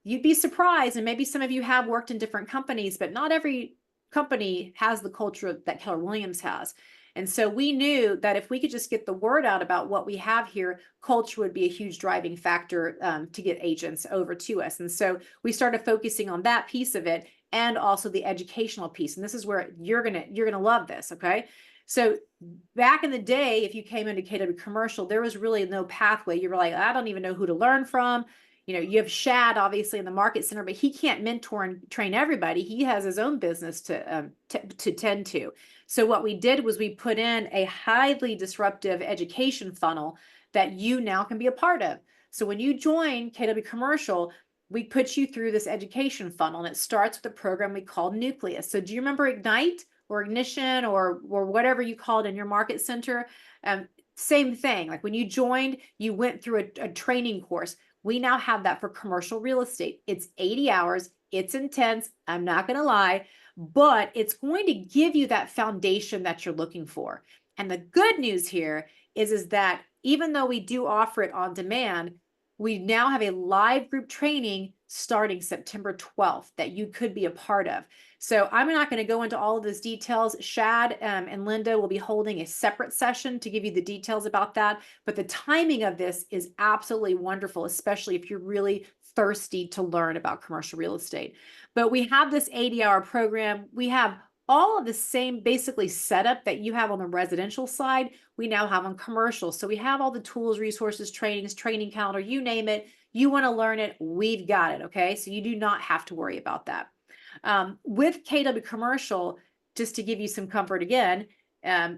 You'd be surprised, and maybe some of you have worked in different companies, but not every company has the culture that Keller Williams has. And so we knew that if we could just get the word out about what we have here, culture would be a huge driving factor to get agents over to us. And so we started focusing on that piece of it and also the educational piece. And this is where you're gonna love this, okay? So back in the day, if you came into KW Commercial, there was really no pathway. You were like, I don't even know who to learn from. You have Shad obviously in the market center, but he can't mentor and train everybody. He has his own business to tend to. So what we did was we put in a highly disruptive education funnel that you now can be a part of. So when you join KW Commercial, we put you through this education funnel, and it starts with a program we call Nucleus. So do you remember Ignite or Ignition or whatever you called in your market center? Same thing. Like when you joined, you went through a training course. We now have that for commercial real estate. It's 80 hours. It's intense. I'm not going to lie, but it's going to give you that foundation that you're looking for. And the good news here is that even though we do offer it on demand, we now have a live group training starting September 12th that you could be a part of. So I'm not going to go into all of those details. Shad and Linda will be holding a separate session to give you the details about that. But the timing of this is absolutely wonderful, especially if you're really thirsty to learn about commercial real estate. But we have this 80-hour program. We have all of the same basically setup that you have on the residential side, we now have on commercial. So we have all the tools, resources, trainings, training calendar, you name it. You want to learn it, we've got it. Okay. So you do not have to worry about that. With KW Commercial, just to give you some comfort again,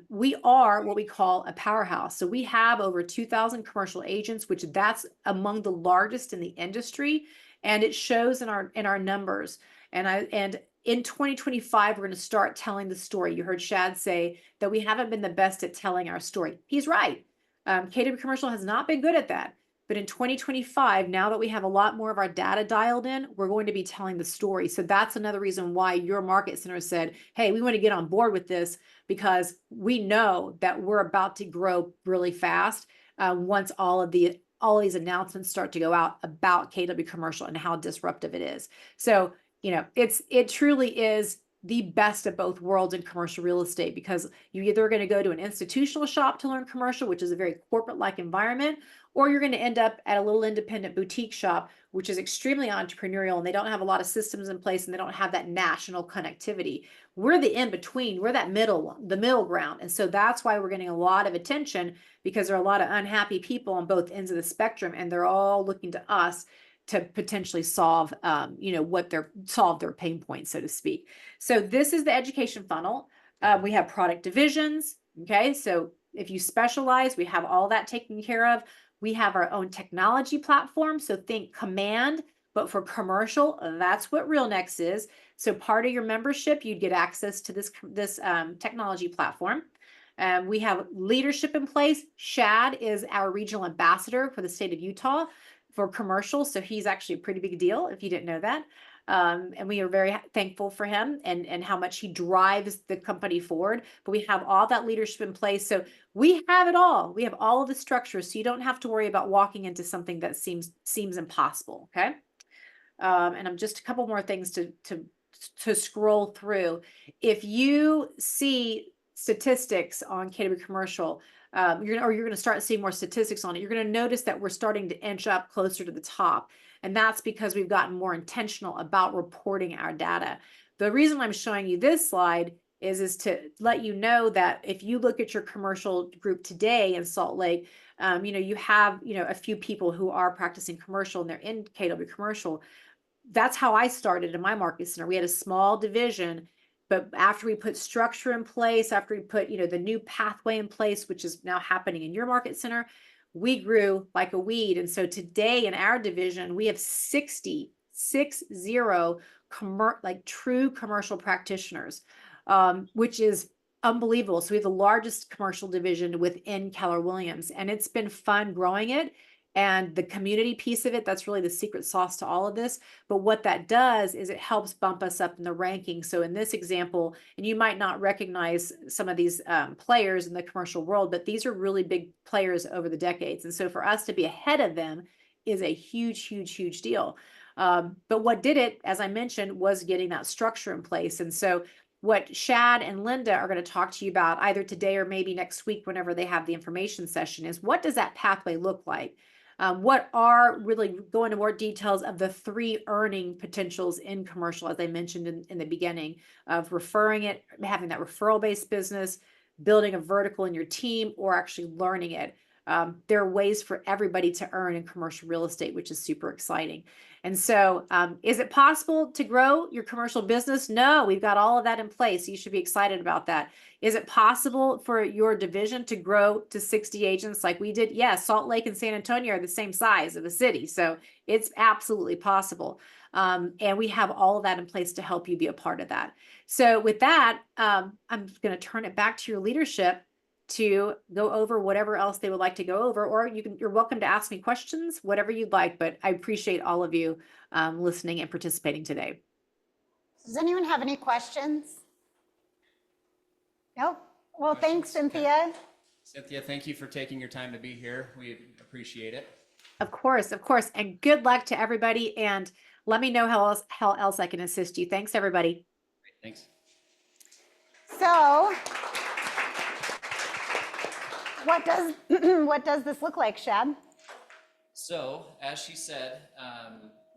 we are what we call a powerhouse. So we have over 2,000 commercial agents, which that's among the largest in the industry. And it shows in our numbers. And in 2025, we're going to start telling the story. You heard Shad say that we haven't been the best at telling our story. He's right. KW Commercial has not been good at that. But in 2025, now that we have a lot more of our data dialed in, we're going to be telling the story. So that's another reason why your market center said, hey, we want to get on board with this because we know that we're about to grow really fast once all these announcements start to go out about KW Commercial and how disruptive it is. So, it truly is the best of both worlds in commercial real estate because you're either going to go to an institutional shop to learn commercial, which is a very corporate-like environment, or you're going to end up at a little independent boutique shop, which is extremely entrepreneurial and they don't have a lot of systems in place and they don't have that national connectivity. We're the in-between, we're the middle ground. And so that's why we're getting a lot of attention because there are a lot of unhappy people on both ends of the spectrum and they're all looking to us to potentially solve, solve their pain points, so to speak. So this is the education funnel. We have product divisions. Okay, so if you specialize, we have all that taken care of. We have our own technology platform. So think Command, but for commercial, that's what RealNext is. So part of your membership, you'd get access to this technology platform. We have leadership in place. Shad is our regional ambassador for the state of Utah for commercial. So he's actually a pretty big deal if you didn't know that. And we are very thankful for him and how much he drives the company forward. But we have all that leadership in place. So we have it all. We have all of the structures. So you don't have to worry about walking into something that seems impossible. Okay. And I'm just a couple more things to scroll through. If you see statistics on KW Commercial, you're going to start seeing more statistics on it. You're going to notice that we're starting to inch up closer to the top. And that's because we've gotten more intentional about reporting our data. The reason I'm showing you this slide is to let you know that if you look at your commercial group today in Salt Lake, you have, a few people who are practicing commercial and they're in KW Commercial. That's how I started in my market center. We had a small division. But after we put structure in place, after we put, the new pathway in place, which is now happening in your market center, we grew like a weed. And so today in our division, we have 60 true commercial practitioners, which is unbelievable. So we have the largest commercial division within Keller Williams, and it's been fun growing it. And the community piece of it, that's really the secret sauce to all of this. But what that does is it helps bump us up in the ranking. So in this example, and you might not recognize some of these players in the commercial world, but these are really big players over the decades. And so for us to be ahead of them is a huge, huge, huge deal. But what did it, as I mentioned, was getting that structure in place. And so what Shad and Linda are going to talk to you about either today or maybe next week, whenever they have the information session, is what does that pathway look like? What are really going into more details of the 3 earning potentials in commercial, as I mentioned in the beginning, of referring it, having that referral-based business, building a vertical in your team, or actually learning it. There are ways for everybody to earn in commercial real estate, which is super exciting. And so is it possible to grow your commercial business? No, we've got all of that in place. You should be excited about that. Is it possible for your division to grow to 60 agents like we did? Yes, Salt Lake and San Antonio are the same size of a city. So it's absolutely possible. And we have all of that in place to help you be a part of that. So with that, I'm going to turn it back to your leadership to go over whatever else they would like to go over, or you're welcome to ask me questions, whatever you'd like, but I appreciate all of you listening and participating today. Does anyone have any questions? Nope. Well, thanks, Cynthia. Cynthia, thank you for taking your time to be here. We appreciate it. Of course, of course. And good luck to everybody. And let me know how else I can assist you. Thanks, everybody. Great, thanks. So what does what does this look like, Shad? So, as she said,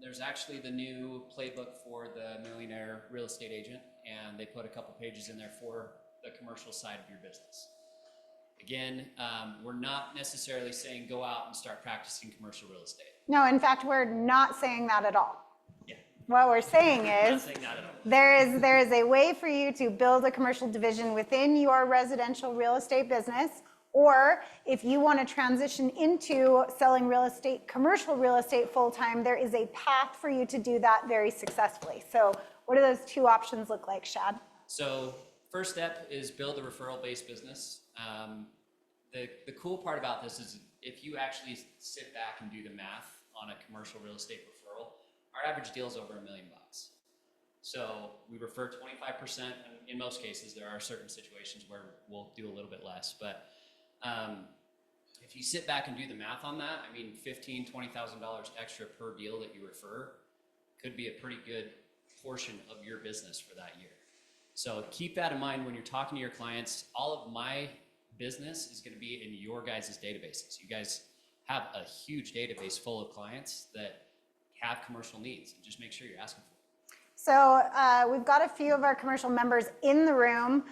there's actually the new playbook for the millionaire real estate agent, and they put a couple pages in there for the commercial side of your business. Again, we're not necessarily saying go out and start practicing commercial real estate. No, in fact, we're not saying that at all. Yeah. What we're saying is Not saying that at all. there is a way for you to build a commercial division within your residential real estate business, or if you want to transition into selling real estate, commercial real estate full-time, there is a path for you to do that very successfully. So what do those two options look like, Shad? So first step is build a referral-based business. The cool part about this is if you actually sit back and do the math on a commercial real estate referral, our average deal is over $1 million. So we refer 25%, and in most cases, there are certain situations where we'll do a little bit less, but if you sit back and do the math on that, I mean, $15,000, $20,000 extra per deal that you refer could be a pretty good portion of your business for that year. So keep that in mind when you're talking to your clients. All of my business is going to be in your guys' databases. You guys have a huge database full of clients that have commercial needs. Just make sure you're asking for it. So we've got a few of our commercial members in the room.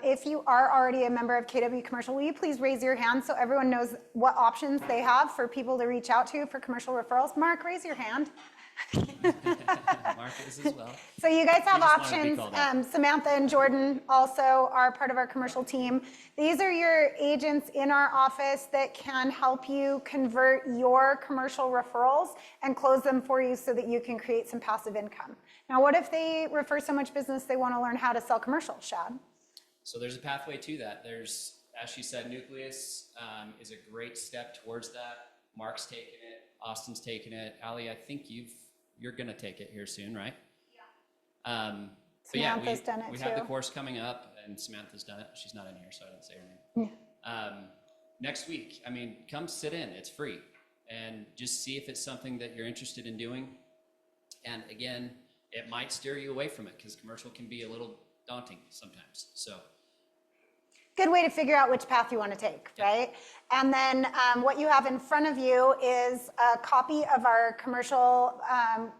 If you are already a member of KW Commercial, will you please raise your hand so everyone knows what options they have for people to reach out to for commercial referrals? Mark, raise your hand. Mark is as well. So you guys have We just wanted to be options. called out. Samantha and Jordan also are part of our commercial team. These are your agents in our office that can help you convert your commercial referrals and close them for you so that you can create some passive income. Now, what if they refer so much business they want to learn how to sell commercial, Shad? So there's a pathway to that. There's, as she said, Nucleus is a great step towards that. Mark's taken it. Austin's taken it. Ali, I think you're going to take it here soon, right? Yeah. But yeah, Samantha's done it we have the too. course coming up, and Samantha's done it. She's not in here, so I didn't say her name. Next week, I mean, come sit in. It's free. And just see if it's something that you're interested in doing. And again, it might steer you away from it because commercial can be a little daunting sometimes. So Good way to figure out which path you want to take, right? And then what you have in front of you is a copy of our commercial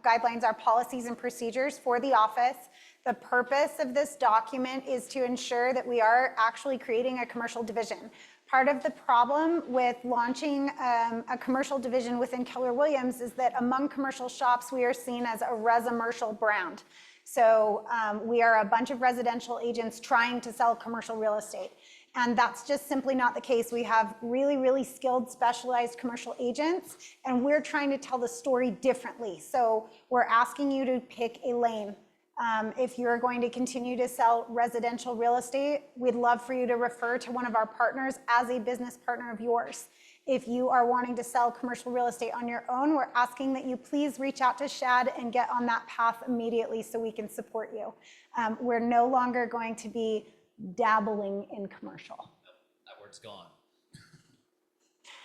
guidelines, our policies and procedures for the office. The purpose of this document is to ensure that we are actually creating a commercial division. Part of the problem with launching a commercial division within Keller Williams is that among commercial shops, we are seen as a residential brand. So we are a bunch of residential agents trying to sell commercial real estate. And that's just simply not the case. We have really, really skilled, specialized commercial agents, and we're trying to tell the story differently. So we're asking you to pick a lane. If you're going to continue to sell residential real estate, we'd love for you to refer to one of our partners as a business partner of yours. If you are wanting to sell commercial real estate on your own, we're asking that you please reach out to Shad and get on that path immediately so we can support you. We're no longer going to be dabbling in commercial. that word's gone.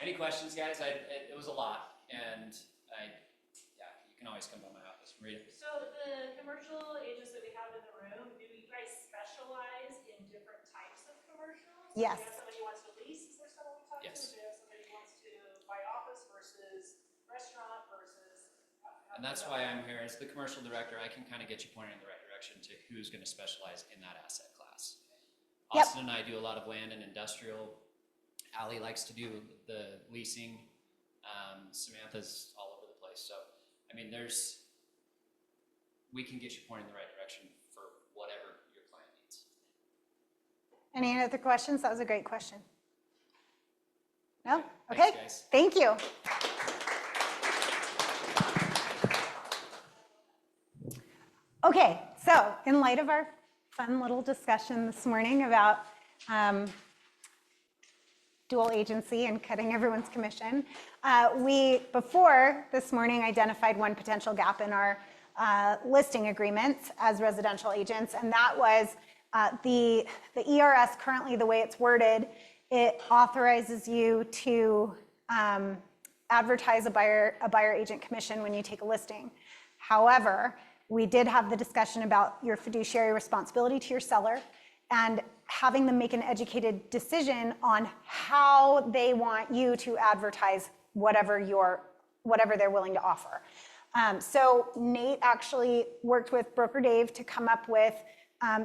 Any questions, guys? It was a lot, and yeah, you can always come by my office and read it. So the commercial agents that we have in the room, do you guys specialize in different types of commercials? Yes. Do you have somebody who wants to lease? Is there someone we talk Yes. to? Do you have somebody who wants to buy office versus restaurant versus? And that's why I'm here as the commercial director. I can kind of get you pointed in the right direction to who's going to specialize in that asset class. Yep. Austin and I do a lot of land and industrial. Ali likes to do the leasing. Samantha's all over the place. So, I mean, we can get you pointed in the right direction for whatever your client needs. Any other questions? That was a great question. No? Thanks, Okay. guys. Thank you. Okay, so in light of our fun little discussion this morning about dual agency and cutting everyone's commission, we, before this morning, identified one potential gap in our listing agreements as residential agents, and that was the ERS currently, the way it's worded, it authorizes you to advertise a buyer agent commission when you take a listing. However, we did have the discussion about your fiduciary responsibility to your seller and having them make an educated decision on how they want you to advertise whatever they're willing to offer. So Nate actually worked with Broker Dave to come up with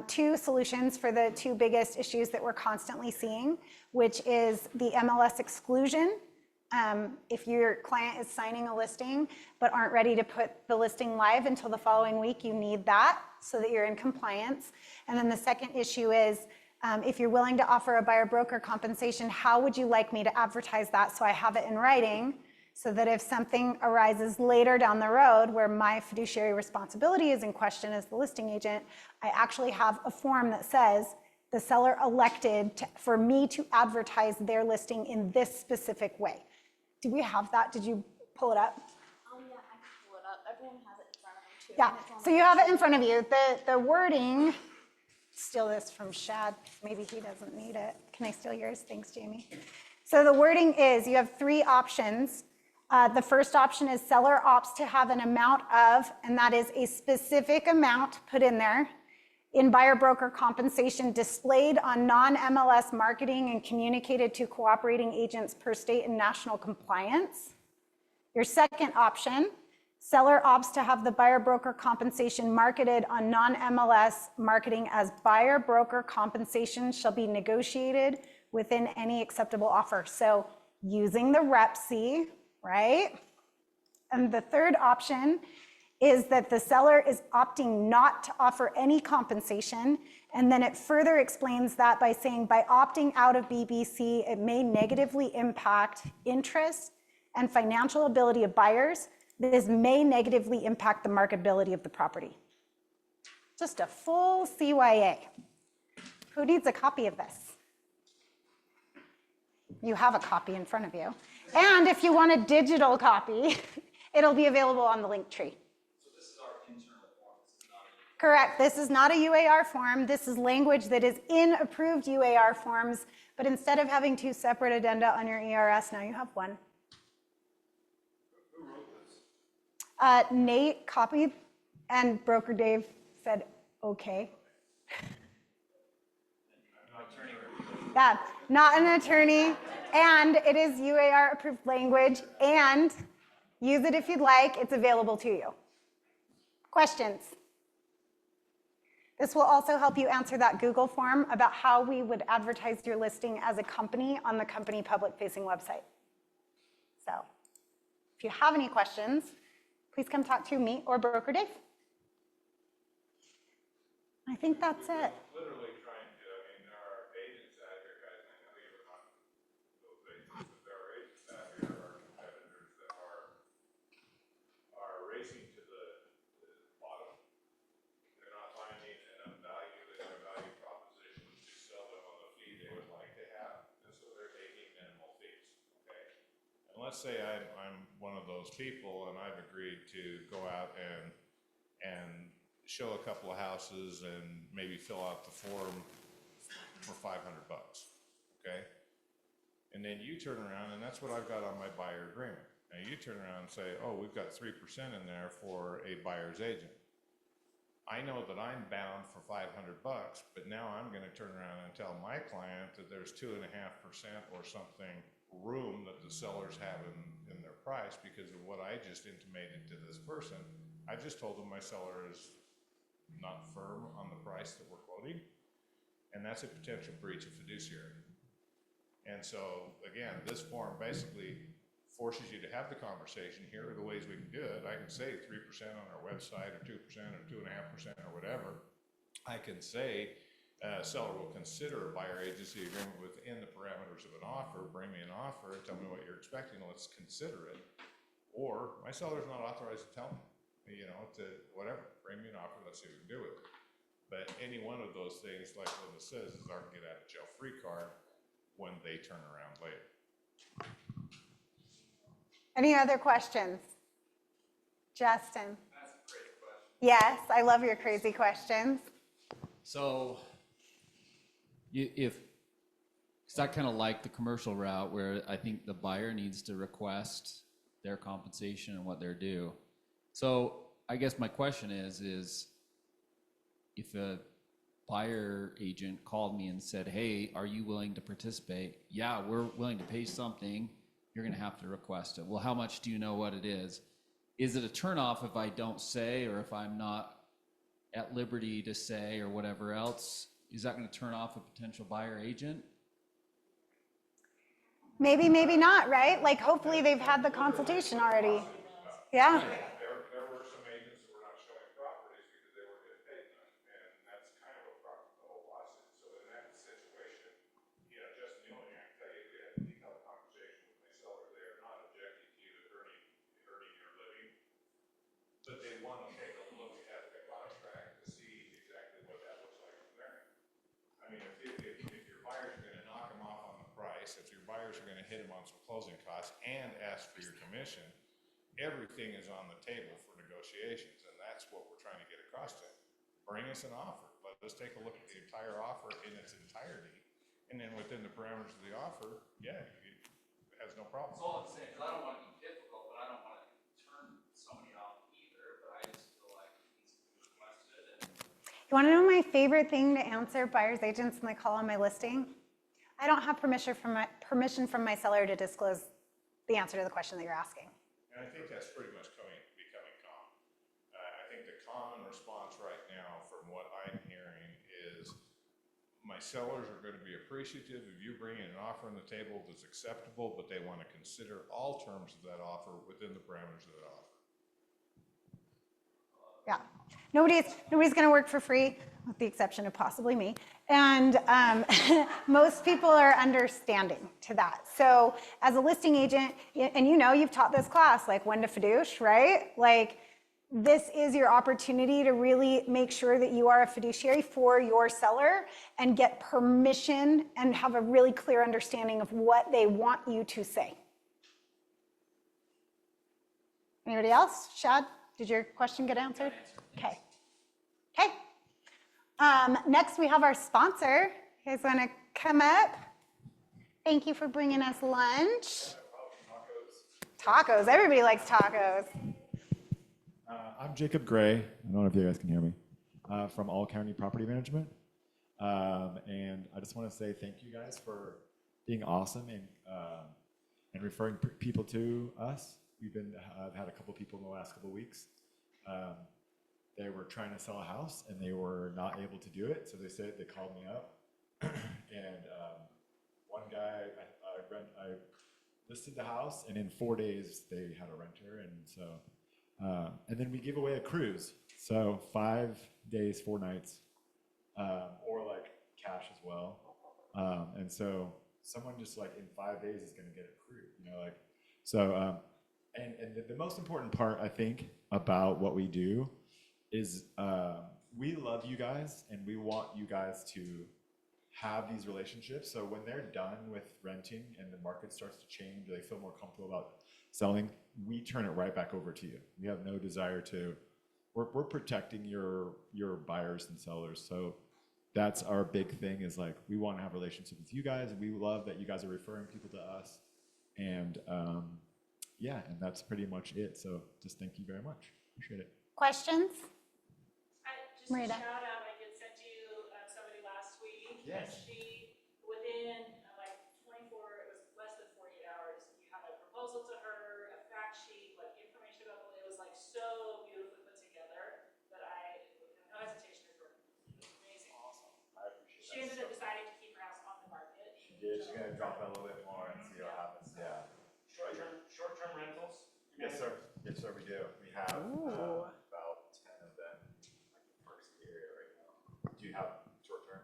2 solutions for the 2 biggest issues that we're constantly seeing, which is the MLS exclusion. If your client is signing a listing but aren't ready to put the listing live until the following week, you need that so that you're in compliance. And then the second issue is if you're willing to offer a buyer broker compensation, how would you like me to advertise that so I have it in writing, so that if something arises later down the road where my fiduciary responsibility is in question as the listing agent, I actually have a form that says the seller elected for me to advertise their listing in this specific way. Do we have that? Did you pull it up? Yeah, I can pull it up. Everyone has it in front of them too. Yeah, so you have it in front of you. The wording, steal this from Shad, maybe he doesn't need it. Can I steal yours? Thanks, Jamie. So the wording is, you have 3 options. The first option is seller opts to have an amount of, and that is a specific amount put in there, in buyer broker compensation displayed on non-MLS marketing and communicated to cooperating agents per state and national compliance. Your second option, seller opts to have the buyer broker compensation marketed on non-MLS marketing as buyer broker compensation shall be negotiated within any acceptable offer. So using the REPC, right? And the third option is that the seller is opting not to offer any compensation, and then it further explains that by saying, by opting out of BBC, it may negatively impact interest and financial ability of buyers. This may negatively impact the marketability of the property. Just a full CYA. Who needs a copy of this? You have a copy in front of you. And if you want a digital copy, it'll be available on the link tree. So this is our internal form. This is not a Correct. This is not a UAR form. This is language that is in approved UAR forms, but instead of having 2 separate addenda on your ERS, now you have one. Who wrote this? Nate copied, and Broker Dave said, okay. Yeah, not an attorney, and it is UAR approved language, and use it if you'd like. It's available to you. Questions? This will also help you answer that Google form about how we would advertise your listing as a company on the company public-facing website. So if you have any questions, please come talk to me or Broker Dave. I think that's it. Literally trying to, I mean, there are agents out here, guys, I know you're not those agents, but there are agents out here, our competitors that are racing to the bottom. They're not finding enough value in their value proposition to sell them on the fee they would like to have, and so they're taking minimal fees, okay? And let's say I'm one of those people and I've agreed to go out and show a couple of houses and maybe fill out the form for $500, okay? And then you turn around, and that's what I've got on my buyer agreement. Now you turn around and say, oh, we've got 3% in there for a buyer's agent. I know that I'm bound for $500, but now I'm gonna turn around and tell my client that there's 2.5% or something room that the sellers have in their price because of what I just intimated to this person. I just told them my seller is not firm on the price that we're quoting, and that's a potential breach of fiduciary. And so, again, this form basically forces you to have the conversation. Here are the ways we can do it. I can say 3% on our website, or 2%, or 2.5%, or whatever. I can say seller will consider a buyer agency agreement within the parameters of an offer. Bring me an offer, tell me what you're expecting, let's consider it. Or my seller's not authorized to tell me. You know, to whatever, bring me an offer, let's see what we can do with it. But any one of those things, like Linda says, is our get out of jail free card when they turn around later. Any other questions? Justin? That's a great question. Yes, I love your crazy questions. So, because I kind of like the commercial route where I think the buyer needs to request their compensation and what they're due. So I guess my question is if a buyer agent called me and said, hey, are you willing to participate? Yeah, we're willing to pay something. You're going to have to request it. Well, how much do you know what it is? Is it a turnoff if I don't say, or if I'm not at liberty to say, or whatever else? Is that going to turn off a potential buyer agent? Maybe, maybe not, right? Like, hopefully they've had the consultation already. Yeah. There were some agents that were not showing properties because they were getting paid none, and that's kind of a problem with the whole lawsuit. So in that situation, just the only thing I can tell you, we had a detailed conversation with my seller. They are not objecting to you earning your living, but they want to take a look at the contract to see exactly what that looks like from there. I mean, if your buyers are going to knock them off on the price, if your buyers are going to hit them on some closing costs and ask for your commission, everything is on the table for negotiations, and that's what we're trying to get across to them. Bring us an offer. Let us take a look at the entire offer in its entirety, and then within the parameters of the offer, yeah, it has no problem. That's all I'm saying, 'cause I don't want to be difficult, but I don't want to turn somebody off either, but I just feel like it needs to be requested. You want to know my favorite thing to answer buyer's agents when they call on my listing? I don't have permission from my seller to disclose the answer to the question that you're asking. And I think that's pretty much becoming common. I think the common response right now from what I'm hearing is my sellers are going to be appreciative of you bringing an offer on the table that's acceptable, but they want to consider all terms of that offer within the parameters of that offer. Yeah. Nobody's going to work for free, with the exception of possibly me. And most people are understanding to that. So as a listing agent, and you've taught this class, like when to fiducie, right? Like, this is your opportunity to really make sure that you are a fiduciary for your seller and get permission and have a really clear understanding of what they want you to say. Anybody else? Shad, did your question get answered? Okay. Okay. Next, we have our sponsor. You guys want to come up? Thank you for bringing us lunch. Tacos. Everybody likes tacos. I'm Jacob Gray. I don't know if you guys can hear me. From All County Property Management. And I just want to say thank you guys for being awesome and referring people to us. I've had a couple people in the last couple weeks. They were trying to sell a house and they were not able to do it. So they called me up. And one guy, I listed the house, and in 4 days they had a renter. And so, and then we give away a cruise. So 5 days, 4 nights, or like cash as well. And so someone just like in 5 days is going to get a cruise, so, and the most important part, I think, about what we do is we love you guys and we want you guys to have these relationships. So when they're done with renting and the market starts to change, or they feel more comfortable about selling, we turn it right back over to you. We have no desire to, we're protecting your buyers and sellers. So that's our big thing, is like, we want to have relationships with you guys, and we love that you guys are referring people to us. And yeah, and that's pretty much it. So just thank you very much. Appreciate it. Questions? Just a Marita. shout out, I did send you somebody last week. Yes. She, within like 24, it was less than 48 hours, you had a proposal to her, a fact sheet, like information about it was like so beautifully put together that I have no hesitation to refer. It was amazing. Awesome. I appreciate She ended up deciding to keep her house on the market. She did. She's going to drop it a little bit more and see what happens. Yeah. Short-term rentals? Yes, sir. Yes, sir, we do. We have about 10 of them in like the Park City area right now. Do you have short-term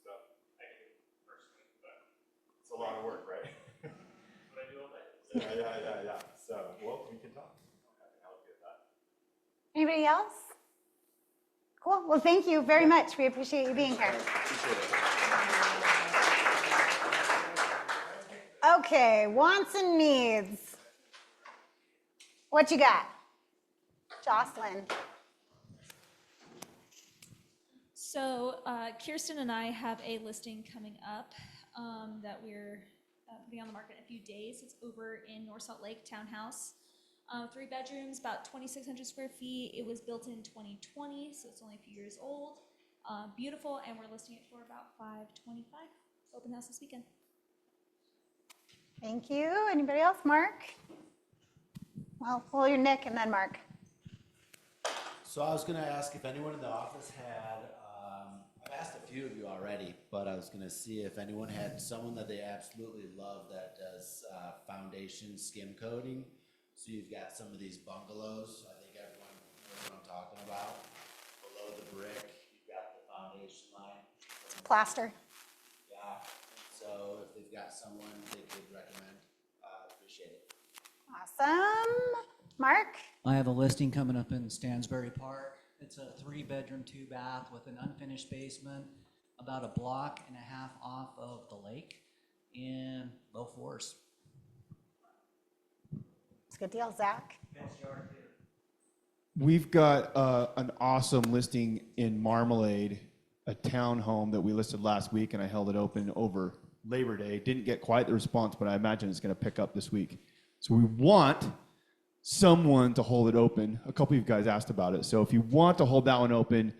stuff? I do, personally, but it's a lot of work, right? what I do all day. Yeah. So, well, we can talk. I can help you with that. Anybody else? Cool. Well, thank you very much. We appreciate you being here. Okay, wants and needs. What you got? Jocelyn. So Kirsten and I have a listing coming up that we're putting on the market in a few days. It's over in North Salt Lake Townhouse. 3 bedrooms, about 2,600 square feet. It was built in 2020, so it's only a few years old. Beautiful, and we're listing it for about $525. Open house this weekend. Thank you. Anybody else? Mark? Well, pull your Nick and then Mark. So I was going to ask if anyone in the office had, I've asked a few of you already, but I was going to see if anyone had someone that they absolutely love that does foundation skim coating. So you've got some of these bungalows, I think everyone knows what I'm talking about. Below the brick, you've got the foundation line. Plaster. Yeah, so if they've got someone they could recommend, appreciate it. Awesome. Mark? I have a listing coming up in Stansbury Park. It's a 3-bedroom, 2-bath with an unfinished basement, about a block and a half off of the lake in low fours. It's a good deal. Zach? We've got an awesome listing in Marmalade, a townhome that we listed last week, and I held it open over Labor Day. Didn't get quite the response, but I imagine it's going to pick up this week. So we want someone to hold it open. A couple of you guys asked about it. So if you want to hold that one open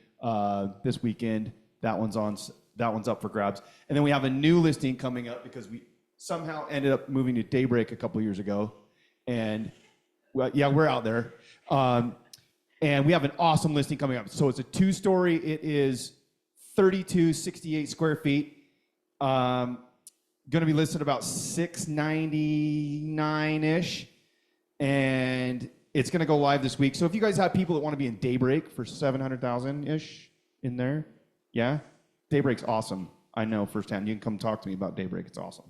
this weekend, that one's up for grabs. And then we have a new listing coming up because we somehow ended up moving to Daybreak a couple of years ago. And well, yeah, we're out there. And we have an awesome listing coming up. So it's a 2-story. It is 3268 square feet. Going to be listed about $699-ish. And it's going to go live this week. So if you guys have people that want to be in Daybreak for $700,000-ish in there, yeah, Daybreak's awesome. I know firsthand. You can come talk to me about Daybreak. It's awesome.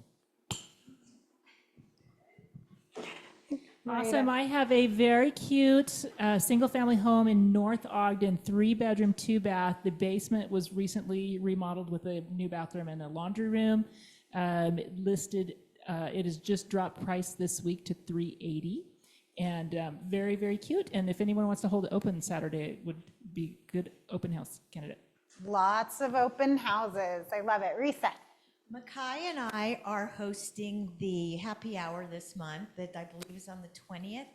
Awesome. I have a very cute single-family home in North Ogden, 3-bedroom, 2-bath. The basement was recently remodeled with a new bathroom and a laundry room. It has just dropped price this week to $380, and very, very cute. And if anyone wants to hold it open Saturday, it would be good open house candidate. Lots of open houses. I love it. Reset. Makai and I are hosting the happy hour this month that I believe is on the 20th.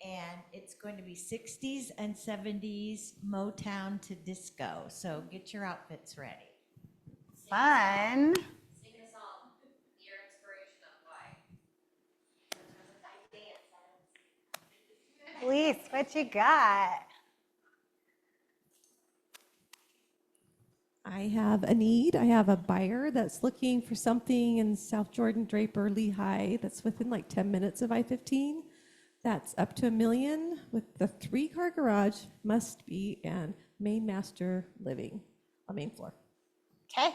And it's going to be 60s and 70s Motown to disco. So get your outfits ready. Fun. Sing a song. Your inspiration of why. Elise, what you got? I have a need. I have a buyer that's looking for something in South Jordan, Draper, Lehigh that's within like 10 minutes of I-15. That's up to $1 million with the 3-car garage, must be, and main master living on main floor. Okay.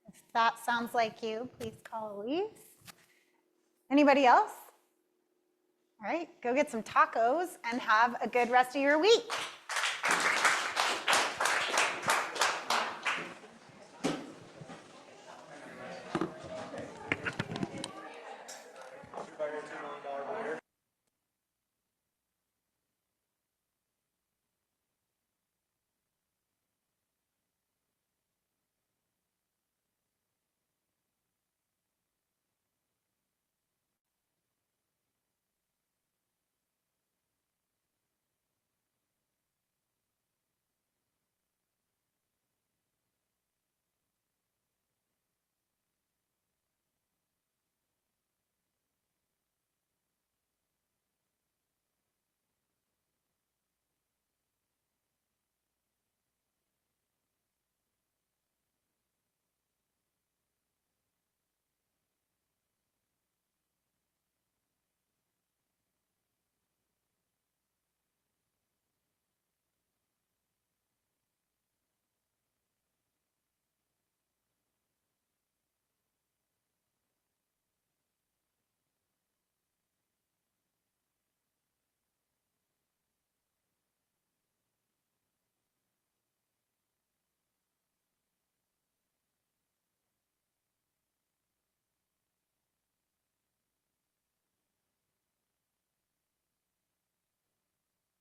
If that sounds like you, please call Elise. Anybody else? All right, go get some tacos and have a good rest of your week.